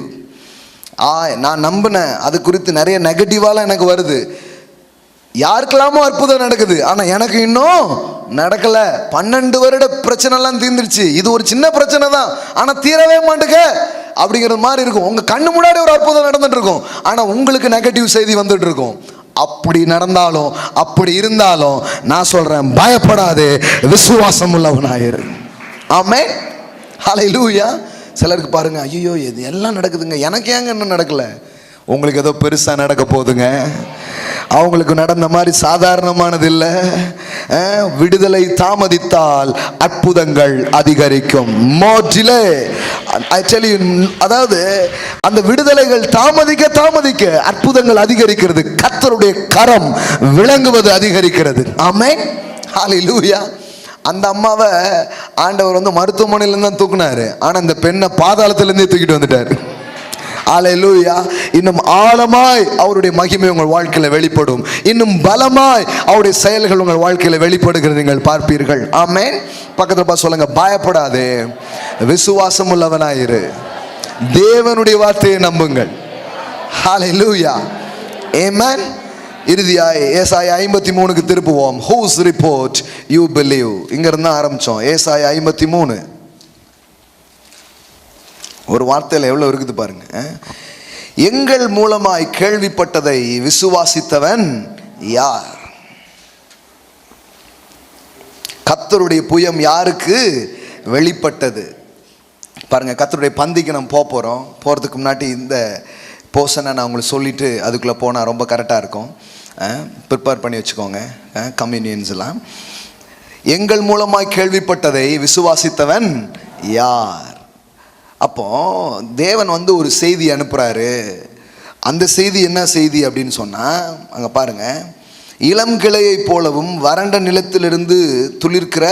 நான் நம்பினேன். அது குறித்து நிறைய நெகட்டிவாலாம் எனக்கு வருது. யாருக்கெல்லாமோ அற்புதம் நடக்குது, ஆனால் எனக்கு இன்னும் நடக்கலை. 12 வருட பிரச்சனைலாம் தீர்ந்துருச்சு. இது ஒரு சின்ன பிரச்சனை தான், ஆனால் தீரவே மாட்டேங்க அப்படிங்கிறது மாதிரி இருக்கும். உங்கள் கண்ணு முன்னாடி ஒரு அற்புதம் நடந்துட்டு இருக்கும், ஆனால் உங்களுக்கு நெகட்டிவ் செய்தி வந்துட்டு இருக்கும். அப்படி நடந்தாலும் அப்படி இருந்தாலும் நான் சொல்கிறேன், பயப்படாதே, விசுவாசம் உள்ளவனாயிரு. ஆமென். ஹல்லேலூயா. சிலருக்கு பாருங்க, ஐயோ இது எல்லாம் நடக்குதுங்க, எனக்கு ஏங்க இன்னும் நடக்கல? உங்களுக்கு ஏதோ பெருசாக நடக்க போகுதுங்க. அவங்களுக்கு நடந்த மாதிரி சாதாரணமானது இல்லை. விடுதலை தாமதித்தால் அற்புதங்கள் அதிகரிக்கும். அதாவது அந்த விடுதலைகள் தாமதிக்க அற்புதங்கள் அதிகரிக்கிறது. கர்த்தருடைய கரம் விளங்குவது அதிகரிக்கிறது. ஆமென். ஹல்லேலூயா. அந்த அம்மாவை ஆண்டவர் மருத்துவமனையிலேருந்து தான் தூக்குனாரு, ஆனால் இந்த பெண்ணை பாதாளத்திலேருந்தே தூக்கிட்டு வந்துட்டார். ஹல்லேலூயா. இன்னும் ஆழமாய் அவருடைய மகிமை உங்கள் வாழ்க்கையில் வெளிப்படும். இன்னும் பலமாய் அவருடைய செயல்கள் உங்கள் வாழ்க்கையில் வெளிப்படுகிறது நீங்கள் பார்ப்பீர்கள். ஆமென். பக்கத்தில் பார்த்து சொல்லுங்க, பயப்படாதே, விசுவாசம் உள்ளவனாயிரு, தேவனுடைய வார்த்தையை நம்புங்கள். ஹல்லேலூயா. ஆமென். இறுதியாய் ஏசாயா 53க்கு திருப்புவோம். Whose report you believe. இங்கிருந்து ஆரம்பிச்சோம். ஏசாயா 53 ஒரு வார்த்தையில் எவ்வளோ இருக்குது பாருங்க. எங்கள் மூலமாய் கேள்விப்பட்டதை விசுவாசித்தவன் யார்? கர்த்தருடைய புயம் யாருக்கு வெளிப்பட்டது? பாருங்க, கர்த்தருடைய பந்திக்கு நம்ம போகிறதுக்கு முன்னாடி இந்த போர்ஷனை நான் உங்களுக்கு சொல்லிவிட்டு அதுக்குள்ளே போனால் ரொம்ப கரெக்டாக இருக்கும். ப்ரிப்பேர் பண்ணி வச்சுக்கோங்க கம்யூனியன்ஸ்லாம். எங்கள் மூலமாய் கேள்விப்பட்டதை விசுவாசித்தவன் யார்? அப்போ தேவன் ஒரு செய்தி அனுப்புகிறாரு. அந்த செய்தி என்ன செய்தி அப்படின்னு சொன்னால், அங்கே பாருங்கள், இளம் கிளையை போலவும் வறண்ட நிலத்திலிருந்து துளிர்க்கிற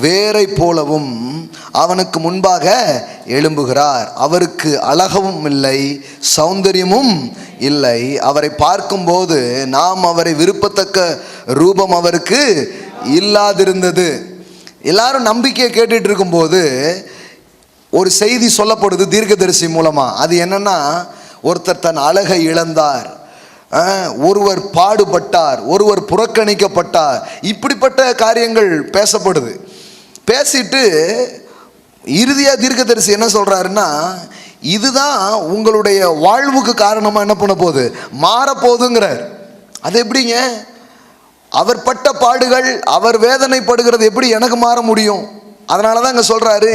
வேரை போலவும் அவனுக்கு முன்பாக எழும்புகிறார். அவருக்கு அழகவும் இல்லை, சௌந்தரியமும் இல்லை. அவரை பார்க்கும்போது நாம் அவரை விருப்பத்தக்க ரூபம் அவருக்கு இல்லாதிருந்தது. எல்லாரும் நம்பிக்கையை கேட்டுட்டு இருக்கும்போது ஒரு செய்தி சொல்லப்படுது தீர்க்கதரிசி மூலமா. அது என்னன்னா, ஒருத்தர் தன் அழகை இழந்தார், ஒருவர் பாடுபட்டார், ஒருவர் புறக்கணிக்கப்பட்டார், இப்படிப்பட்ட காரியங்கள் பேசப்படுது. பேசிட்டு இறுதியா தீர்க்கதரிசி என்ன சொல்றாருன்னா, இதுதான் உங்களுடைய வாழ்வுக்கு காரணமா என்ன பண்ண போகுது, மாறப்போகுதுங்கிறார். அது எப்படிங்க? அவர் பட்ட பாடுகள், அவர் வேதனைப்படுகிறது எப்படி எனக்கு மாற முடியும்? அதனால தான் இங்க சொல்றாரு,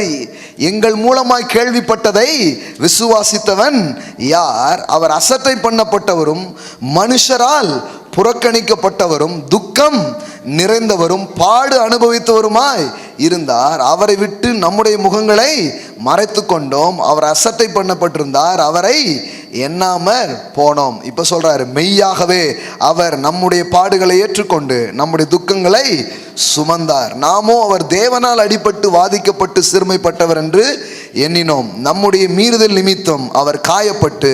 எங்கள் மூலமாய் கேள்விப்பட்டதை விசுவாசித்தவன் யார்? அவர் அசட்டை பண்ணப்பட்டவரும் மனுஷரால் புறக்கணிக்கப்பட்டவரும் துக்கம் நிறைந்தவரும் பாடு அனுபவித்தவருமாய் இருந்தார். அவரை விட்டு நம்முடைய முகங்களை மறைத்து கொண்டோம். அவர் அசட்டை பண்ணப்பட்டிருந்தார், அவரை எண்ணாமற் போனோம். இப்ப சொல்றாரு, மெய்யாகவே அவர் நம்முடைய பாடுகளை ஏற்றுக்கொண்டு நம்முடைய துக்கங்களை சுமந்தார். நாமோ அவர் தேவனால் அடிபட்டு வாதிக்கப்பட்டு சிறுமைப்பட்டவர் என்று எண்ணினோம். நம்முடைய மீறுதல் நிமித்தம் அவர் காயப்பட்டு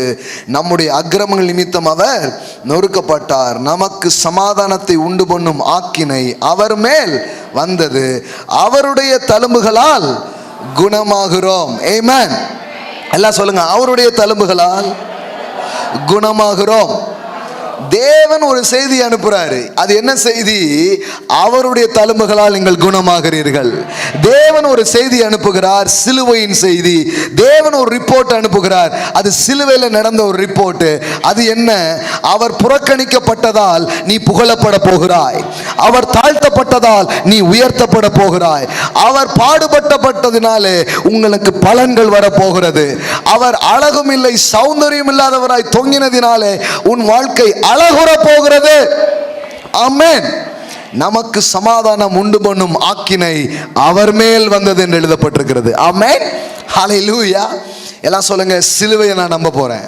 நம்முடைய அக்கிரமங்கள் நிமித்தம் அவர் நொறுக்கப்பட்டார். நமக்கு சமாதானத்தை உண்டு பண்ணும் ஆக்கினை அவர் மேல் வந்தது, அவருடைய தழும்புகளால் குணமாகிறோம். ஆமென். எல்லாம் சொல்லுங்க, அவருடைய தழும்புகளால் குணமாகிறோம். தேவன் ஒரு செய்தி அனுப்புறாரு. அது என்ன செய்தி? அவருடைய தழும்புகளால் நீங்கள் குணமாகிறீர்கள். தேவன் ஒரு செய்தி அனுப்புகிறார், சிலுவையின் செய்தி. தேவன் ஒரு ரிப்போர்ட் அனுப்புகிறார், அது சிலுவையில் நடந்த ஒரு ரிப்போர்ட். அது என்ன? அவர் புறக்கணிக்கப்பட்டதால் நீ புகழப்பட போகிறாய், அவர் தாழ்த்தப்பட்டதால் நீ உயர்த்தப்பட போகிறாய், அவர் பாடுபட்டப்பட்டதினாலே உங்களுக்கு பலன்கள் வரப்போகிறது, அவர் அழகும் இல்லை சௌந்தரியம் இல்லாதவராய் தொங்கினதினாலே உன் வாழ்க்கை அழகுற போகிறது. ஆமென். நமக்கு சமாதானம் உண்டு பண்ணும் ஆக்கினை அவர் மேல் வந்தது என்று எழுதப்பட்டிருக்கிறது. ஆமென். ஹல்லேலூயா. எல்லாம் சொல்லுங்க, சிலுவையை நான் நம்ப போறேன்,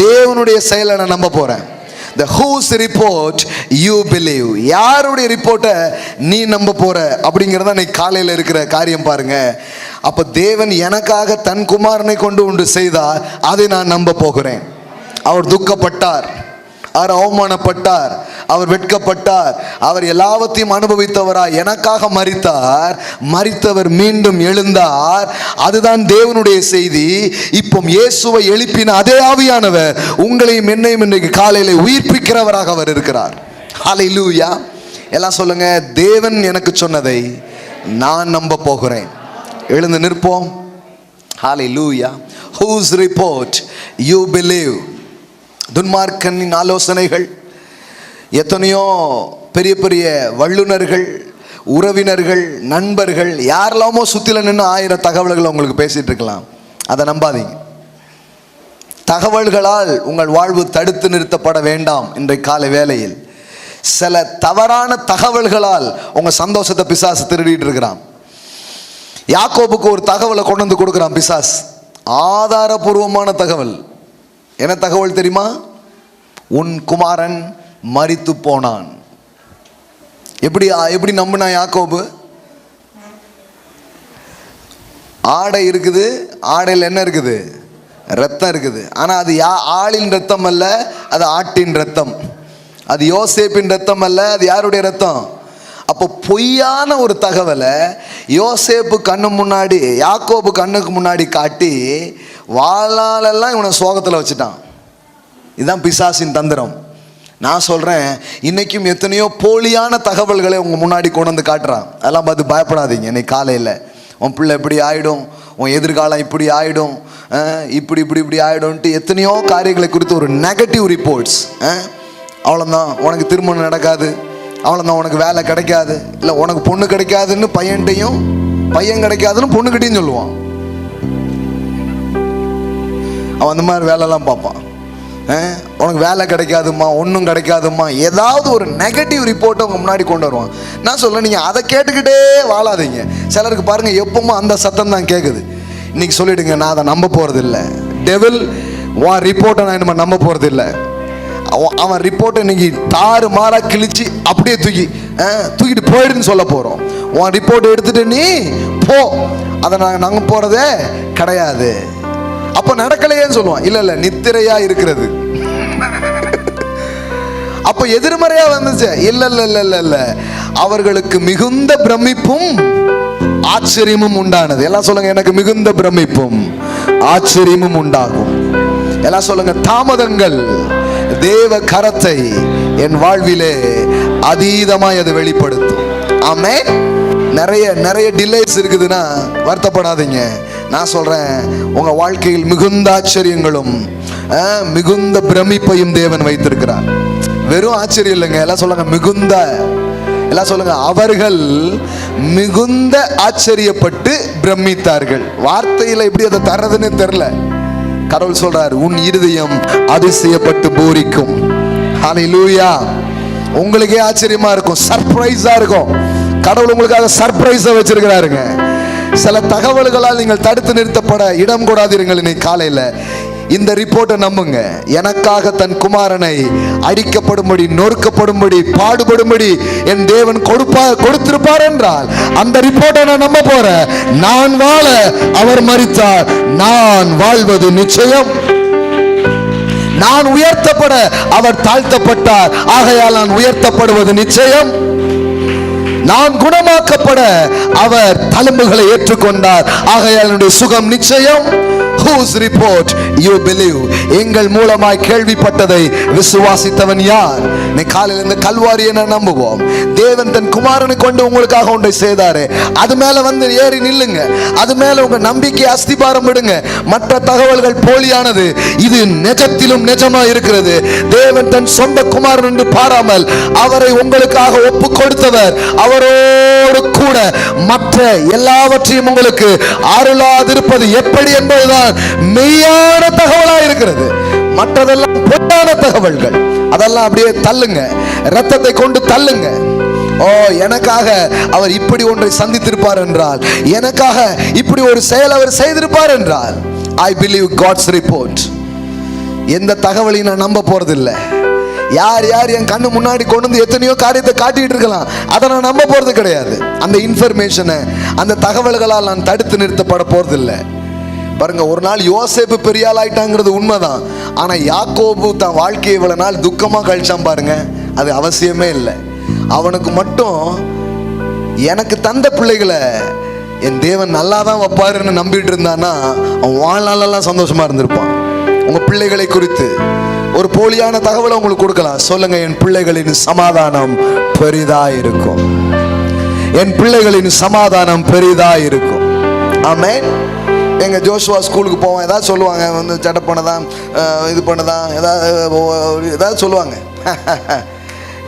தேவனுடைய செயலை நான் நம்ப போறேன். The whose report you believe. யாருடைய ரிப்போர்ட்டை நீ நம்ப போற அப்படிங்கிறத இன்னைக்கு காலையில் இருக்கிற காரியம் பாருங்க. அப்ப தேவன் எனக்காக தன் குமாரனை கொண்டு ஒன்று செய்தார், அதை நான் நம்ப போகிறேன். அவர் துக்கப்பட்டார், அவர் அவமானப்பட்டார், அவர் வெட்கப்பட்டார், அவர் எல்லாவற்றையும் அனுபவித்தவராய் எனக்காக மரித்தார், மரித்தவர் மீண்டும் எழுந்தார். அதுதான் தேவனுடைய செய்தி. இப்போ இயேசுவை எழுப்பின அதே ஆவியானவர் உங்களையும் என்னையும் இன்றைக்கு காலையில உயிர்ப்பிக்கிறவராக அவர் இருக்கிறார். ஹல்லேலூயா. எல்லாம் சொல்லுங்க, தேவன் எனக்கு சொன்னதை நான் நம்ப போகிறேன். எழுந்து நிற்போம். ஹல்லேலூயா. Whose report you believe. துன்மார்க்கனின் ஆலோசனைகள், எத்தனையோ பெரிய பெரிய வல்லுநர்கள், உறவினர்கள், நண்பர்கள், யாரெல்லாமோ சுத்தில நின்று 1000 தகவல்களை உங்களுக்கு பேசிட்டு இருக்கலாம். அதை நம்பாதீங்க. தகவல்களால் உங்கள் வாழ்வு தடுத்து நிறுத்தப்பட வேண்டாம். இன்றைக்கு காலை வேளையில் சில தவறான தகவல்களால் உங்க சந்தோஷத்தை பிசாசு திருடிட்டு இருக்கிறான். யாக்கோபுக்கு ஒரு தகவலை கொண்டு வந்து கொடுக்குறான் பிசாஸ், ஆதாரபூர்வமான தகவல். என்ன தகவல் தெரியுமா? உன் குமாரன் மரித்து போனான். எப்படி நம்பினா யாக்கோபு? ஆடை இருக்குது, ஆடையில் என்ன இருக்குது? ரத்தம் இருக்குது. ஆனா அது ஆளின் ரத்தம் அல்ல, அது ஆட்டின் ரத்தம். அது யோசேப்பின் ரத்தம் அல்ல, அது யாருடைய ரத்தம்? அப்போ பொய்யான ஒரு தகவலை யோசேப்பு கண்ணு முன்னாடி, யாக்கோபு கண்ணுக்கு முன்னாடி காட்டி வாழ்நாளெல்லாம் இவனை சோகத்தில் வச்சுட்டான். இதுதான் பிசாசின் தந்திரம். நான் சொல்றேன், இன்னைக்கும் எத்தனையோ போலியான தகவல்களை உங்க முன்னாடி கொண்டு வந்து காட்டுறான். அதெல்லாம் பார்த்து பயப்படாதீங்க. இன்னைக்கு காலையில் உன் பிள்ளை இப்படி ஆயிடும், உன் எதிர்காலம் இப்படி ஆயிடும், இப்படி ஆயிடும்ட்டு எத்தனையோ காரியங்களை குறித்து ஒரு நெகட்டிவ் ரிப்போர்ட்ஸ். அவ்வளோதான், உனக்கு திருமணம் நடக்காது, அவ்வளோதான், உனக்கு வேலை கிடைக்காது, இல்லை உனக்கு பொண்ணு கிடைக்காதுன்னு பையன்கிட்டையும், பையன் கிடைக்காதுன்னு பொண்ணுக்கிட்டையும் சொல்லுவான். அவன் அந்த மாதிரி வேலைலாம் பார்ப்பான். உனக்கு வேலை கிடைக்காதுமா, ஒன்றும் கிடைக்காதுமா, ஏதாவது ஒரு நெகட்டிவ் ரிப்போர்ட்டை உங்க முன்னாடி கொண்டு வருவான். நான் சொல்ல, நீங்கள் அதை கேட்டுக்கிட்டே வாழாதீங்க. சிலருக்கு பாருங்க, எப்பவும் அந்த சத்தம் தான் கேட்குது. இன்னைக்கு சொல்லிடுங்க, நான் அதை நம்ப போறது இல்லை. டெவில் உன் ரிப்போர்ட்டை நான் இனிமேல் நம்ப போறது இல்லை. அவன் ரிப்போர்ட்டை இன்னைக்கு தாறு மாறா கிழிச்சு அப்படியே தூக்கிட்டு போயிடுன்னு சொல்ல போறோம். உன் ரிப்போர்ட் எடுத்துட்டு நீ போ, அதை நாங்கள் நம்ப போறதே கிடையாது. அப்ப நடக்கலையேன்னு சொல்லுவான். இல்ல நித்திரையா இருக்கிறது. அப்ப எதிர்மறையா வந்துச்சு. இல்ல அவர்களுக்கு மிகுந்த பிரமிப்பும் ஆச்சரியமும் உண்டானது. எல்லாம் சொல்லுங்க, எனக்கு மிகுந்த பிரமிப்பும் ஆச்சரியமும் உண்டாகும். எல்லாம் சொல்லுங்க, தாமதங்கள் தேவ கரத்தை என் வாழ்விலே அதீதமாய் அது வெளிப்படுத்தும். ஆமென். நிறைய டிலேஸ் இருக்குதுன்னா வருத்தப்படாதீங்க. நான் சொல்றேன், உங்க வாழ்க்கையில் மிகுந்த ஆச்சரியங்களும் மிகுந்த பிரமிப்பையும் தேவன் வைத்திருக்கிறார். வெறும் ஆச்சரியம் இல்லைங்க, எல்லாம் சொல்லுங்க மிகுந்த, எல்லாம் சொல்லுங்க அவர்கள் மிகுந்த ஆச்சரியப்பட்டு பிரமித்தார்கள். வார்த்தையில எப்படி அதை தர்றதுன்னு தெரியல. கடவுள் சொல்றார், உன் இருதயம் அதிசயப்பட்டு பூரிக்கும். ஹல்லேலூயா. உங்களுக்கே ஆச்சரியமா இருக்கும், சர்ப்ரைஸா இருக்கும். கடவுள் உங்களுக்காக சர்ப்ரைஸா வச்சிருக்கிறாருங்க. சில தகவல்களால் நீங்கள் தடுத்து நிறுத்தப்பட இடம் கொடாதீர்கள். இன்னைக்கு காலையில இந்த ரிப்போர்ட்டை நம்புங்க. எனக்காக தன் குமாரனை அடிக்கப்படும்படி, நொறுக்கப்படும்படி, பாடுபடும்படி என் தேவன் கொடுத்திருப்பார் என்றால் அந்த ரிப்போர்ட்டை நான் நம்ப போறேன். நான் வாழ அவர் மரித்தார், நான் வாழ்வது நிச்சயம். நான் உயர்த்தப்பட அவர் தாழ்த்தப்பட்டார், ஆகையால் நான் உயர்த்தப்படுவது நிச்சயம். நான் குணமாக்கப்பட அவர் தழும்புகளை ஏற்றுக்கொண்டார், ஆகையால் என்னுடைய சுகம் நிச்சயம். Whose report you believe? எங்கள் மூலமாய் கேள்விப்பட்டதை விசுவாசித்தவன் யார்? நீ காலையில் இந்த கல்வாரியை நான் நம்புவோம். தேவன் தன் குமாரனை கொண்டு உங்களுக்காக ஒன்றை செய்தாரு. அது மேல வந்து ஏறி நில்லுங்க. அது மேல உங்க நம்பிக்கை அஸ்திபாரம் விடுங்க. மற்ற தகவல்கள் போலியானது, இது நிஜத்திலும் நிஜமா இருக்கிறது. தேவன் தன் சொந்த குமாரன் என்று பாராமல் அவரை உங்களுக்காக ஒப்பு கொடுத்தவர், அவரோடு கூட மற்ற எல்லாவற்றையும் உங்களுக்கு அருளாதிருப்பது எப்படி என்பதுதான் மெய்யான தகவலா இருக்கிறது. மற்றதெல்லாம் பொய்யான தகவல்கள். அதெல்லாம் அப்படியே தள்ளுங்க, ரத்தத்தை கொண்டு தள்ளுங்க. ஓ, எனக்காக அவர் இப்படி ஒன்றை சந்தித்திருப்பார் என்றால், எனக்காக இப்படி ஒரு செயல் அவர் செய்திருப்பார் என்றால், ஐ பிலீவ் காட்ஸ் ரிப்போர்ட். எந்த தகவலையும் நான் நம்ப போறதில்லை. யார் யார் என் கண்ணு முன்னாடி கொண்டு வந்து எத்தனையோ காரியத்தை காட்டிட்டு இருக்கலாம், அதை நான் நம்ப போறது கிடையாது. அந்த இன்ஃபர்மேஷனை, அந்த தகவல்களால் நான் தடுத்து நிறுத்தப்பட போறதில்லை. பாருங்க, ஒரு நாள் யோசேப்பு பெரிய ஆள் ஆயிட்டாங்கிறது உண்மைதான். ஆனா யாக்கோபு தன் வாழ்க்கையை இவ்வளவு நாள் துக்கமா கழிச்சான் பாருங்க, அது அவசியமே இல்லை. அவனுக்கு மட்டும் எனக்கு தந்த பிள்ளைகளை என் தேவன் நல்லா தான் வைப்பாருன்னு நம்பிட்டு இருந்தான்னா அவன் வாழ்நாளெல்லாம் சந்தோஷமா இருந்திருப்பான். உங்க பிள்ளைகளை குறித்து ஒரு போலியான தகவலை உங்களுக்கு கொடுக்கலாம். சொல்லுங்க, என் பிள்ளைகளின் சமாதானம் பெரிதா இருக்கும். என் பிள்ளைகளின் சமாதானம் பெரிதா இருக்கும். ஆமென். எங்க ஜோஷுவா ஸ்கூலுக்கு போவான், ஏதாவது சொல்லுவாங்க, வந்து சட்டை பண்ணதான், இது பண்ணதான், ஏதாவது சொல்லுவாங்க.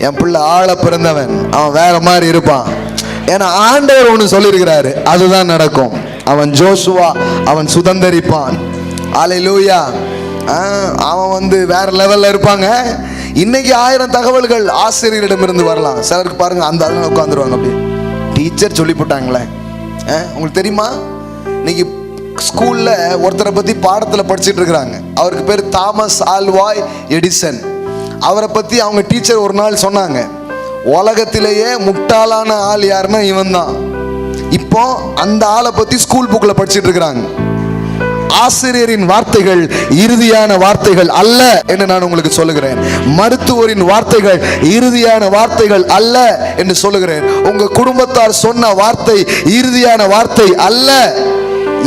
என் பிள்ளை ஆள பிறந்தவன், அவன் வேற மாதிரி இருப்பான். ஏன்னா ஆண்டவர் ஒன்று சொல்லியிருக்கிறாரு, அதுதான் நடக்கும். அவன் ஜோஷுவா, அவன் சுதந்தரிப்பான். அல்லேலூயா. அவன் வந்து வேற லெவல்ல இருப்பாங்க. இன்னைக்கு 1000 தகவல்கள் ஆசிரியரிடமிருந்து வரலாம். சிலருக்கு பாருங்க, அந்த அதில் உட்காந்துருவாங்க, அப்படி டீச்சர் சொல்லி போட்டாங்களே. உங்களுக்கு தெரியுமா, இன்னைக்கு ஸ்கூல்ல ஒருத்தரை பத்தி பாடத்துல படிச்சுட்டு இருக்கிறாங்க. அவருக்கு பேர் தாமஸ் ஆல்வா எடிசன். அவரை பத்தி அவங்க டீச்சர் ஒரு நாள் சொன்னாங்க, உலகத்திலேயே முட்டாளான ஆள் யாருன்னா இவன் தான். இப்போ அந்த ஆளை பத்தி ஸ்கூல் புக்ல படிச்சுட்டு இருக்கிறாங்க. ஆசிரியரின் வார்த்தைகள் இறுதியான வார்த்தைகள் அல்ல என்று நான் உங்களுக்கு சொல்லுகிறேன். மருத்துவரின் வார்த்தைகள் இறுதியான வார்த்தைகள் அல்ல என்று சொல்லுகிறேன். உங்க குடும்பத்தார் சொன்ன வார்த்தை இறுதியான வார்த்தை அல்ல.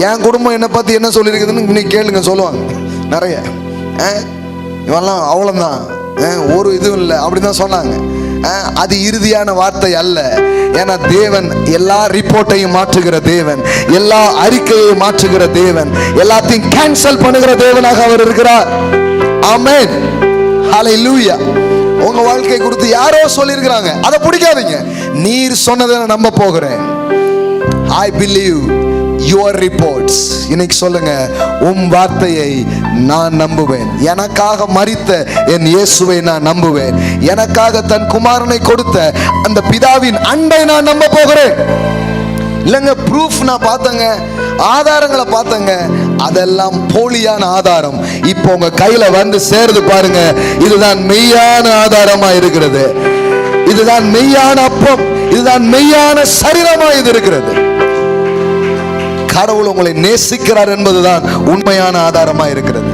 என் குடும்பம் என்னை பத்தி என்ன சொல்லியிருக்குதுன்னு இன்னைக்கு கேளுங்க, சொல்லுவாங்க நிறைய. இவெல்லாம் அவ்வளவுதான், ஒரு இதுவும் இல்லை, அப்படிதான் சொன்னாங்க. அது இறுதியான வார்த்தை அல்ல. ஏன்னா தேவன் எல்லா ரிப்போர்ட்டையும் மாற்றுகிற தேவன், எல்லா அறிக்கையையும் மாற்றுகிற தேவன், எல்லாத்தையும் கேன்சல் பண்ணுகிற தேவனாக அவர் இருக்கிறார். ஆமென். ஹல்லேலூயா. உங்க வாழ்க்கை குறித்து யாரோ சொல்லியிருக்கிறாங்க, அதை பிடிக்காதீங்க. நீர் சொன்னதை நான் நம்ப போகிறேன். I believe your reports. இன்னைக்கு சொல்லுங்க, உம் வார்த்தையை நான் நம்புவேன். எனக்காக மரித்த என் இயேசுவை நான் நம்புவேன். எனக்காக தன் குமாரனை கொடுத்த அந்த பிதாவின் அன்பை நான் நம்ப போகிறேன். இல்லைங்க, ப்ரூஃப் நான் பார்த்தேங்க, ஆதாரங்களை பார்த்தேங்க, அதெல்லாம் போலியான ஆதாரம். இப்போ உங்க கையில வந்து சேருது பாருங்க, இதுதான் மெய்யான ஆதாரமா இருக்கிறது. இதுதான் மெய்யான அப்பம், இதுதான் மெய்யான சரீரமா இது இருக்கிறது. கடவுள் உங்களை நேசிக்கிறார் என்பதுதான் உண்மையான ஆதாரமா இருக்கிறது.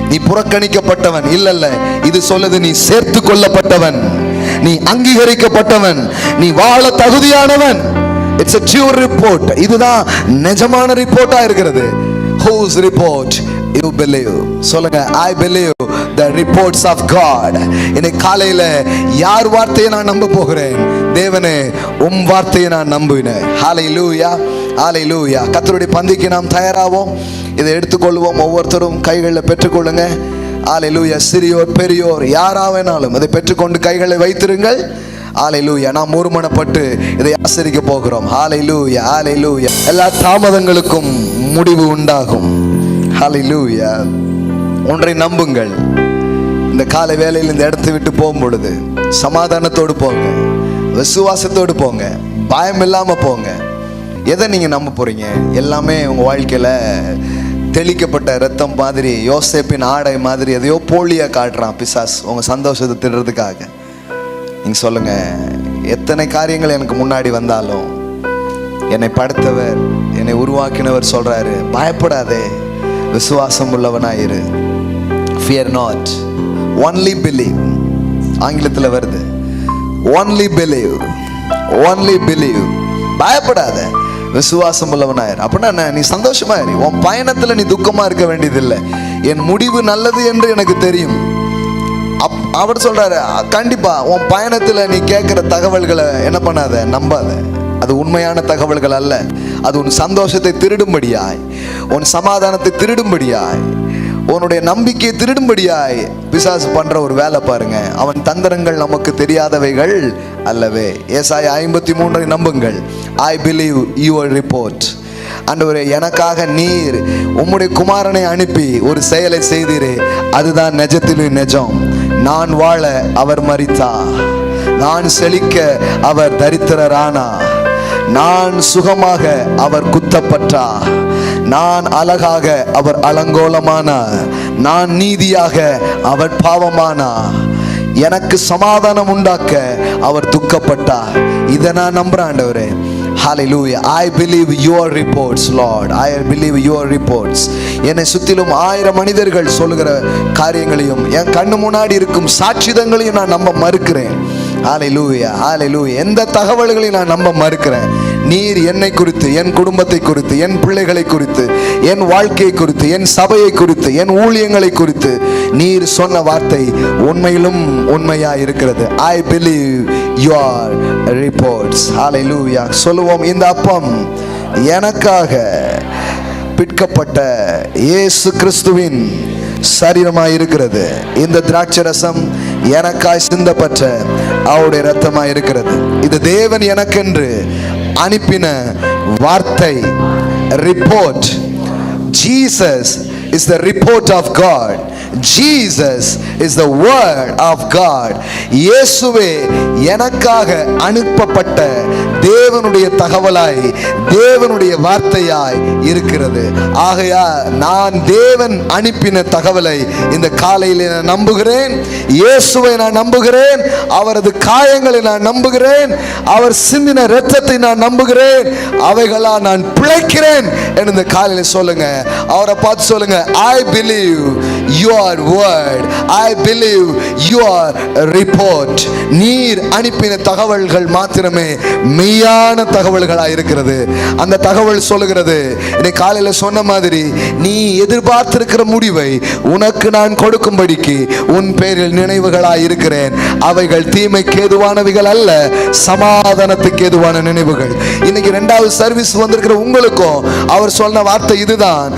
நீ புறக்கணிக்கப்பட்டவன் இல்ல, இது சொல்லுது நீ சேர்த்து கொள்ளப்பட்டவன், நீ அங்கீகரிக்கப்பட்டவன், நீ வாழ தகுதியானவன். It's a true report. இதுதான் நிஜமான ரிப்போர்ட்டா இருக்கிறது. Whose report you believe? சொல்லுங்க, I believe the reports of God. இன்னைக்கு காலையில யார் வார்த்தையை நான் நம்ப போகிறேன்? தேவனே உம் வார்த்தையை நான் நம்புவேன். ஹalleluya, ஹalleluya. கர்த்தருடைய பந்திக்கு நாம் தயாராவோம். இதை எடுத்துக்கொள்வோம். ஒவ்வொருத்தரும் கைகளில் பெற்றுக்கொள்ளுங்க. ஹalleluya. சிறியோர் பெரியோர் யாராவேனாலும் அதை பெற்றுக்கொண்டு கைகளை வைத்திருங்கள். ஹalleluya. நாம் ஒருமனப்பட்டு இதை ஆசரிக்க போகிறோம். ஹalleluya, ஹalleluya. எல்லா தாமதங்களுக்கும் முடிவு உண்டாகும். ஹalleluya. ஒன்றை நம்புங்கள். இந்த காலை வேளையில் இந்த இடத்தை விட்டு போகும் பொழுது சமாதானத்தோடு போங்க, விசுவாசத்தோடு போங்க, பயம் இல்லாம போங்க. எதை நீங்க நம்ப போறீங்க? எல்லாமே உங்க வாழ்க்கையில தெளிக்கப்பட்ட ரத்தம் மாதிரி, யோசேப்பின் ஆடை மாதிரி எதையோ போலியா காட்டுறான் பிசாஸ் உங்க சந்தோஷத்தை திடுறதுக்காக. நீங்க சொல்லுங்க, எத்தனை காரியங்கள் எனக்கு முன்னாடி வந்தாலும் என்னை படைத்தவர், என்னை உருவாக்கினவர் சொல்றாரு, பயப்படாதே, விசுவாசம் உள்ளவனாயிரு. Fear not, only believe. ஆங்கிலத்தில் வருது, only believe, only believe. பயப்படாத, விசுவாசம் உள்ளவனாயிரு. அப்படின்னா நீ சந்தோஷமா இரு. உன் பயணத்துல நீ துக்கமா இருக்க வேண்டியதில்லை. என் முடிவு நல்லது என்று எனக்கு தெரியும். அவர் சொல்றாரு, கண்டிப்பா உன் பயணத்துல நீ கேட்கிற தகவல்களை என்ன பண்ணாத, நம்பாத. அது உண்மையான தகவல்கள் அல்ல. அது உன் சந்தோஷத்தை திருடும்படியாய், உன் சமாதானத்தை திருடும்படியாய், உன்னுடைய நம்பிக்கையை திருடும்படியாய் பிசாசு பண்ற ஒரு வேலை பாருங்க. அவன் தந்திரங்கள் நமக்கு தெரியாதவைகள் அல்லவே. ஏசாயா 53 நம்புங்கள். I believe your report. ஆண்டவரே, எனக்காக நீர் உம்முடைய குமாரனை அனுப்பி ஒரு செயலை செய்தீரே, அதுதான் நிஜத்திலும் நிஜம். நான் வாழ அவர் மரித்தார், நான் செழிக்க அவர் தரித்திரரானார், நான் சுகமாக அவர் குத்தப்பட்டார், நான் அழகாக அவர் அலங்கோலமானார், நான் நீதியாக அவர் பாவமானார், எனக்கு சமாதானம் உண்டாக்க அவர் துக்கப்பட்டார். இதை நான் நம்புறேன் ஆண்டவரே. Hallelujah. I believe your reports, Lord. I believe your reports. என்னை சுற்றிலும் 1000 மனிதர்கள் சொல்லுகிற காரியங்களையும் என் கண்ணு முன்னாடி இருக்கும் சாட்சிதங்களையும் நான் நம்ப மறுக்கிறேன். ஹalleluya, ஹalleluya. எந்த தகவல்களையும் நான் நம்ப மறுக்கிறேன். நீர் என்னை குறித்து, என் குடும்பத்தை குறித்து, என் பிள்ளைகளை குறித்து, என் வாழ்க்கையை குறித்து, என் சபையை குறித்து, என் ஊழியங்களை குறித்து நீர் சொன்ன வார்த்தை உண்மையிலும் உண்மையா இருக்கிறது. I believe your reports. Hallelujah. சொல்லுவோம், இந்த அப்பம் எனக்காக பிற்கப்பட்ட இயேசு கிறிஸ்துவின் சரீரமாய் இருக்கிறது. இந்த திராட்சை ரசம் எனக்காய் சிந்தப்பட்ட அவருடைய இரத்தமாய் இருக்கிறது. இது தேவன் எனக்கென்று அனுப்பின வார்த்தை, report. Jesus is the report of God. Jesus is the word of God. இயேசுவே எனக்காக அனுப்பப்பட்ட தேவனுடைய தகவலாய், தேவனுடைய வார்த்தையாய் இருக்கிறது. ஆகையா நான் தேவன் அனுப்பின தகவலை இந்த காலையில் நான் நம்புகிறேன். இயேசுவை நான் நம்புகிறேன். அவரது காயங்களை நான் நம்புகிறேன். அவர் சிந்தின இரத்தத்தை நான் நம்புகிறேன். அவைகளால் நான் பிழைக்கிறேன் என்று இந்த காலையில் சொல்லுங்க. அவரை பார்த்து சொல்லுங்க, I believe your word. I believe your report. நீர் அனுப்பின தகவல்கள் மாத்திரமே மெய்யான தகவல்களாக இருக்கிறது. அந்த தகவல் சொல்லுகிறது, இன்னைக்கு காலையில சொன்ன மாதிரி, நீ எதிர்பார்த்திருக்கிற முடிவை உனக்கு நான் கொடுக்கும்படிக்கு உன் பேரில் நினைவுகளாய் இருக்கிறேன். அவைகள் தீமைக்கு ஏதுவானவைகள் அல்ல, சமாதானத்துக்கு ஏதுவான நினைவுகள். இன்னைக்கு 2வது சர்வீஸ் வந்திருக்கிற உங்களுக்கும் அவர் சொன்ன வார்த்தை இதுதான்.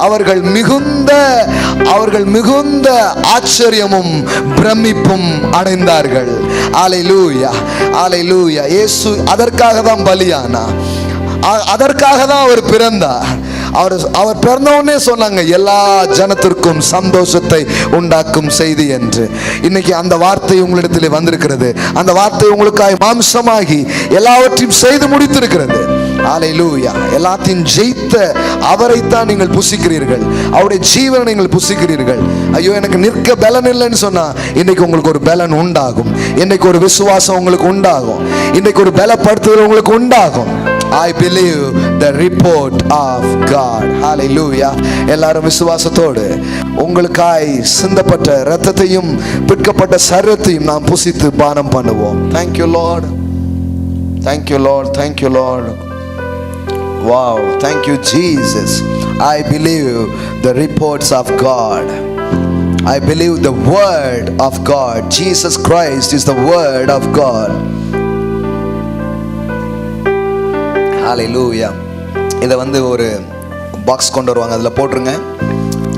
அவர்கள் மிகுந்த ஆச்சரியமும் பிரமிப்பும் அடைந்தார்கள். அல்லேலூயா, அல்லேலூயா. இயேசு அதற்காக தான் பலியானார், அதற்காக தான் அவர் பிறந்தார். அவர் பிறந்தவுடனே சொன்னாங்க, எல்லா ஜனத்திற்கும் சந்தோஷத்தை உண்டாக்கும் செய்தி என்று. இன்னைக்கு அந்த வார்த்தை உங்களிடத்தில் வந்திருக்கிறது. அந்த வார்த்தை உங்களுக்காய் மாம்சமாகி எல்லாவற்றையும் செய்து முடித்திருக்கிறது. ஹalleluya. எல்லாத்தையும் ஜெயித்த அவரைத்தான் நீங்கள் புசிக்கிறீர்கள். அவருடைய ஜீவனை நீங்கள் புசிக்கிறீர்கள். ஐயோ, எனக்கு நிற்க பலன் இல்லைன்னு சொன்னா இன்னைக்கு உங்களுக்கு ஒரு பலன் உண்டாகும். இன்னைக்கு ஒரு விசுவாசம் உங்களுக்கு உண்டாகும். இன்னைக்கு ஒரு பலப்படுத்துதல் உங்களுக்கு உண்டாகும். I believe the report of God. Hallelujah. எல்லாரும் விசுவாசத்தோடு உங்களுக்காய் சிந்தப்பட்ட இரத்தத்தையும் பிற்கப்பட்ட சரீரத்தையும் நாம் புசித்து பானம் பண்ணுவோம். Thank you Lord. Thank you Lord. Thank you Lord. Wow. Thank you Jesus. I believe the reports of God. I believe the word of God. Jesus Christ is the word of God. Hallelujah. இதை வந்து ஒரு box கொண்டு வருவாங்க, அதில் போட்டுருங்க.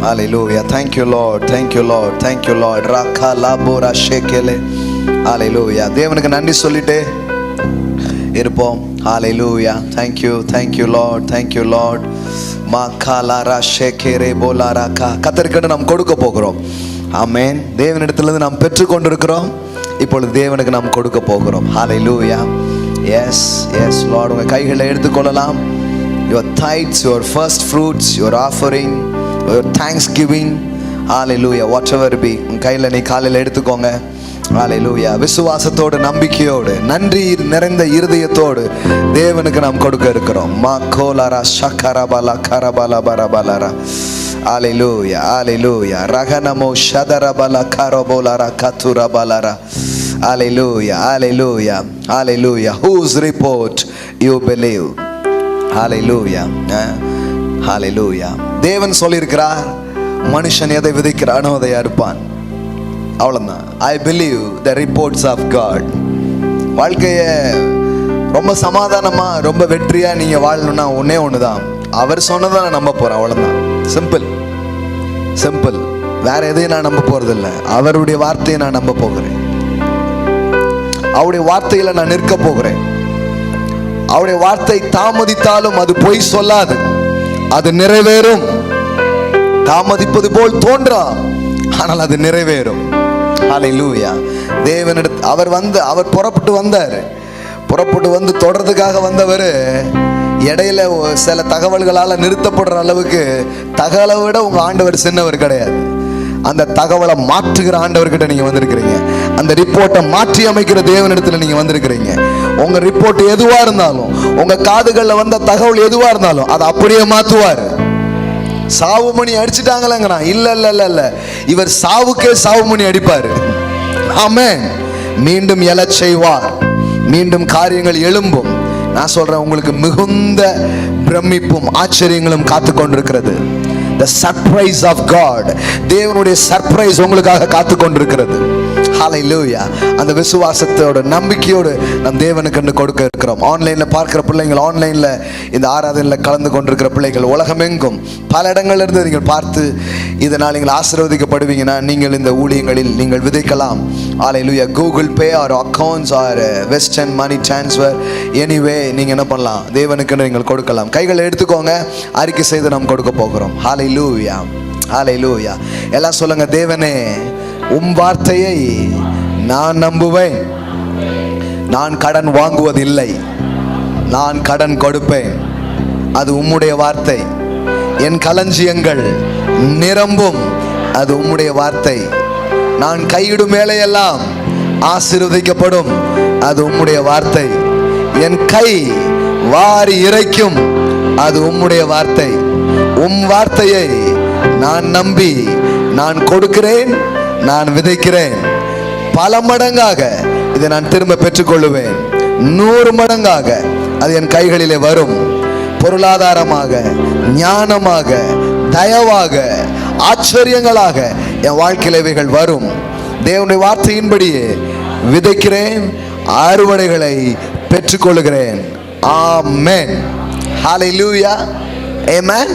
Hallelujah. Thank you Lord. Thank you Lord. Thank you Lord. Rakha labora shekele. Hallelujah. தேவனுக்கு நன்றி சொல்லிட்டு இருப்போம். Hallelujah. Thank you. Thank you Lord. Thank you Lord. மாகாலாரா ஷேகேரே போலாராக்கா. கர்த்தருக்கு நாம் கொடுக்க போகிறோம். ஆமென். தேவனிடத்திலிருந்து நாம் பெற்றுக்கொண்டிருக்கிறோம், இப்பொழுது தேவனுக்கு நாம் கொடுக்க போகிறோம். Hallelujah. Yes, yes Lord. உங்கள் கைகளை எடுத்துக்கொள்ளலாம். Your tithes, your first fruits, your offering, your thanksgiving. Hallelujah. Whatever be, உங்கள் கையில் நீ காலையில் எடுத்துக்கோங்க. ஹalleluya. விசுவாசத்தோடு, நம்பிக்கையோடு, நன்றி நிறைந்த இருதயத்தோடு தேவனுக்கு நாம் கொடுக்க இருக்கிறோம். மாகோலாரா ஷக்கரபலா கரபலா பரபலரா. ஹalleluya, ஹalleluya. ரகனமோ ஷதரபலா கரபோலாரா கதுரபலரா. ஹalleluya, ஹalleluya, ஹalleluya. Whose report you believe? ஹalleluya, ஹalleluya. தேவன் சொல்லியிருக்கிறார், மனுஷன் எதை விதைக்கிறானோ அதை அறுப்பான். அவ்வளோதான். I believe the reports of God. வாழ்க்கையை ரொம்ப சமாதானமாக, ரொம்ப வெற்றியாக நீங்கள் வாழணும்னா ஒன்றே ஒன்று தான், அவர் சொன்னதை நான் நம்ப போகிறேன். அவ்வளோதான். Simple, simple. வேற எதையும் நான் நம்ப போகிறதில்ல. அவருடைய வார்த்தையை நான் நம்ப போகிறேன். அவருடைய வார்த்தையில் நான் நிற்க போகிறேன். அவருடைய வார்த்தை தாமதித்தாலும் அது பொய் சொல்லாது, அது நிறைவேறும். தாமதிப்பது போல் தோன்றாம், ஆனால் அது நிறைவேறும். ஹalleluya. தேவனிடத்தில் அவர் புறப்பட்டு வந்தார். புறப்பட்டு வந்து தொடர்றதுக்காக வந்தவர் இடையில சில தகவல்களால் நிறுத்தப்படுற அளவுக்கு தகவலை விட உங்கள் ஆண்டவர் சின்னவர் கிடையாது. அந்த தகவலை மாற்றுகிற ஆண்டவர்கிட்ட நீங்கள் வந்திருக்கிறீங்க. அந்த ரிப்போர்ட்டை மாற்றி அமைக்கிற தேவனிடத்தில் நீங்கள் வந்திருக்கிறீங்க. உங்கள் ரிப்போர்ட் எதுவாக இருந்தாலும், உங்கள் காதுகளில் வந்த தகவல் எதுவாக இருந்தாலும் அதை அப்படியே மாற்றுவார். சாவுமணி அடிச்சுட்டாங்களேங்கிறான். இல்ல இல்ல இல்ல இல்ல, இவர் சாவுக்கே சாவுமணி அடிப்பார். ஆமென். மீண்டும் எழச் செய்வார், மீண்டும் காரியங்கள் எழும்பும். நான் சொல்றேன், உங்களுக்கு மிகுந்த பிரமிப்பும் ஆச்சரியங்களும் காத்து கொண்டிருக்கிறது. The surprise of God. தேவனுடைய சர்ப்ரைஸ் உங்களுக்காக காத்து கொண்டிருக்கிறது. ஹalleluya. அந்த விசுவாசத்தோட, நம்பிக்கையோடு நம் தேவனுக்கு கொடுக்க இருக்கிறோம். ஆன்லைன்ல பார்க்கிற பிள்ளைகள், ஆன்லைன்ல இந்த ஆராதனையில் கலந்து கொண்டிருக்கிற பிள்ளைகள், உலகமெங்கும் பல இடங்கள்ல இருந்து நீங்கள் பார்த்து இதனால் நீங்கள் ஆசீர்வதிக்கப்படுவீங்கன்னா நீங்கள் இந்த ஊழியங்களில் நீங்கள் விதைக்கலாம். ஹalleluya. Google Pay or accounts or Western money transfer, anyway நீங்கள் என்ன பண்ணலாம், தேவனுக்கு நீங்கள் கொடுக்கலாம். கைகளை எடுத்துக்கோங்க, அறிக்கை செய்து நாம் கொடுக்க போகிறோம். ஹalleluya, ஹalleluya. எல்லாம் சொல்லுங்க, தேவனே உம் வார்த்தையை நான் நம்புவேன். நான் கடன் வாங்குவதில்லை, நான் கடன் கொடுப்பேன். அது உம்முடைய வார்த்தை. என் களஞ்சியங்கள் நிரம்பும், அது உம்முடைய வார்த்தை. நான் கையிடும் வேலையெல்லாம் ஆசீர்வதிக்கப்படும், அது உம்முடைய வார்த்தை. என் கை வாரி இறைக்கும், அது உம்முடைய வார்த்தை. உம் வார்த்தையை நான் நம்பி நான் கொடுக்கிறேன், நான் விதைக்கிறேன். பல மடங்காக இதை நான் திரும்ப பெற்றுக்கொள்ளுவேன். 100 மடங்காக அது என் கைகளிலே வரும். பொருளாதாரமாக, ஞானமாக, தயவாக, ஆச்சரியங்களாக என் வாழ்க்கையிலவைகள் வரும். தேவனுடைய வார்த்தையின்படியே விதைக்கிறேன், அறுவடைகளை பெற்றுக்கொள்கிறேன். ஆமென். ஹalleluya, ஆமென்.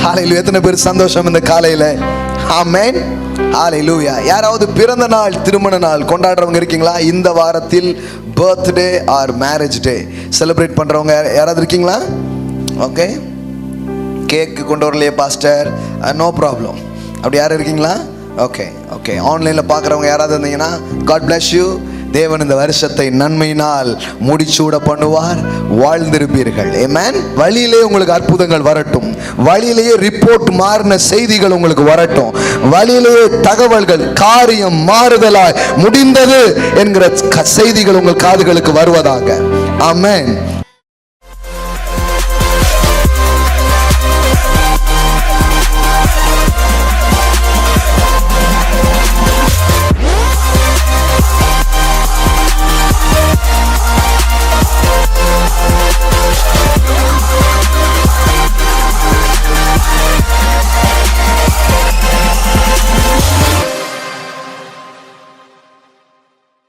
ஹalleluya. எத்தனை பேர் சந்தோஷம் இந்த காலையில? ஆமென், ஹalleluya. யாராவது பிறந்த நாள், திருமண நாள் கொண்டாடுறவங்க இருக்கீங்களா? இந்த வாரத்தில் birthday R marriage day celebrate பண்றவங்க யாராவது இருக்கீங்களா? ஓகே. கேக்கு கொண்டு வரலையே பாஸ்டர்? No problem. அப்படி யாரும் இருக்கீங்களா? Okay, okay. ஆன்லைனில் பார்க்குறவங்க யாராவது இருந்தீங்கன்னா காட் பிளஸ் யூ. தேவன் இந்த வருஷத்தை நன்மையினால் முடிச்சூட பண்ணுவார். வாழ்ந்திருப்பீர்கள். ஆமென். வழியிலே உங்களுக்கு அற்புதங்கள் வரட்டும். வழியிலேயே ரிப்போர்ட் மாறின செய்திகள் உங்களுக்கு வரட்டும். வழியிலேயே தகவல்கள், காரியம் மாறுதலாய் முடிந்தது என்கிற செய்திகள் உங்கள் காதுகளுக்கு வருவதாக. ஆமென்.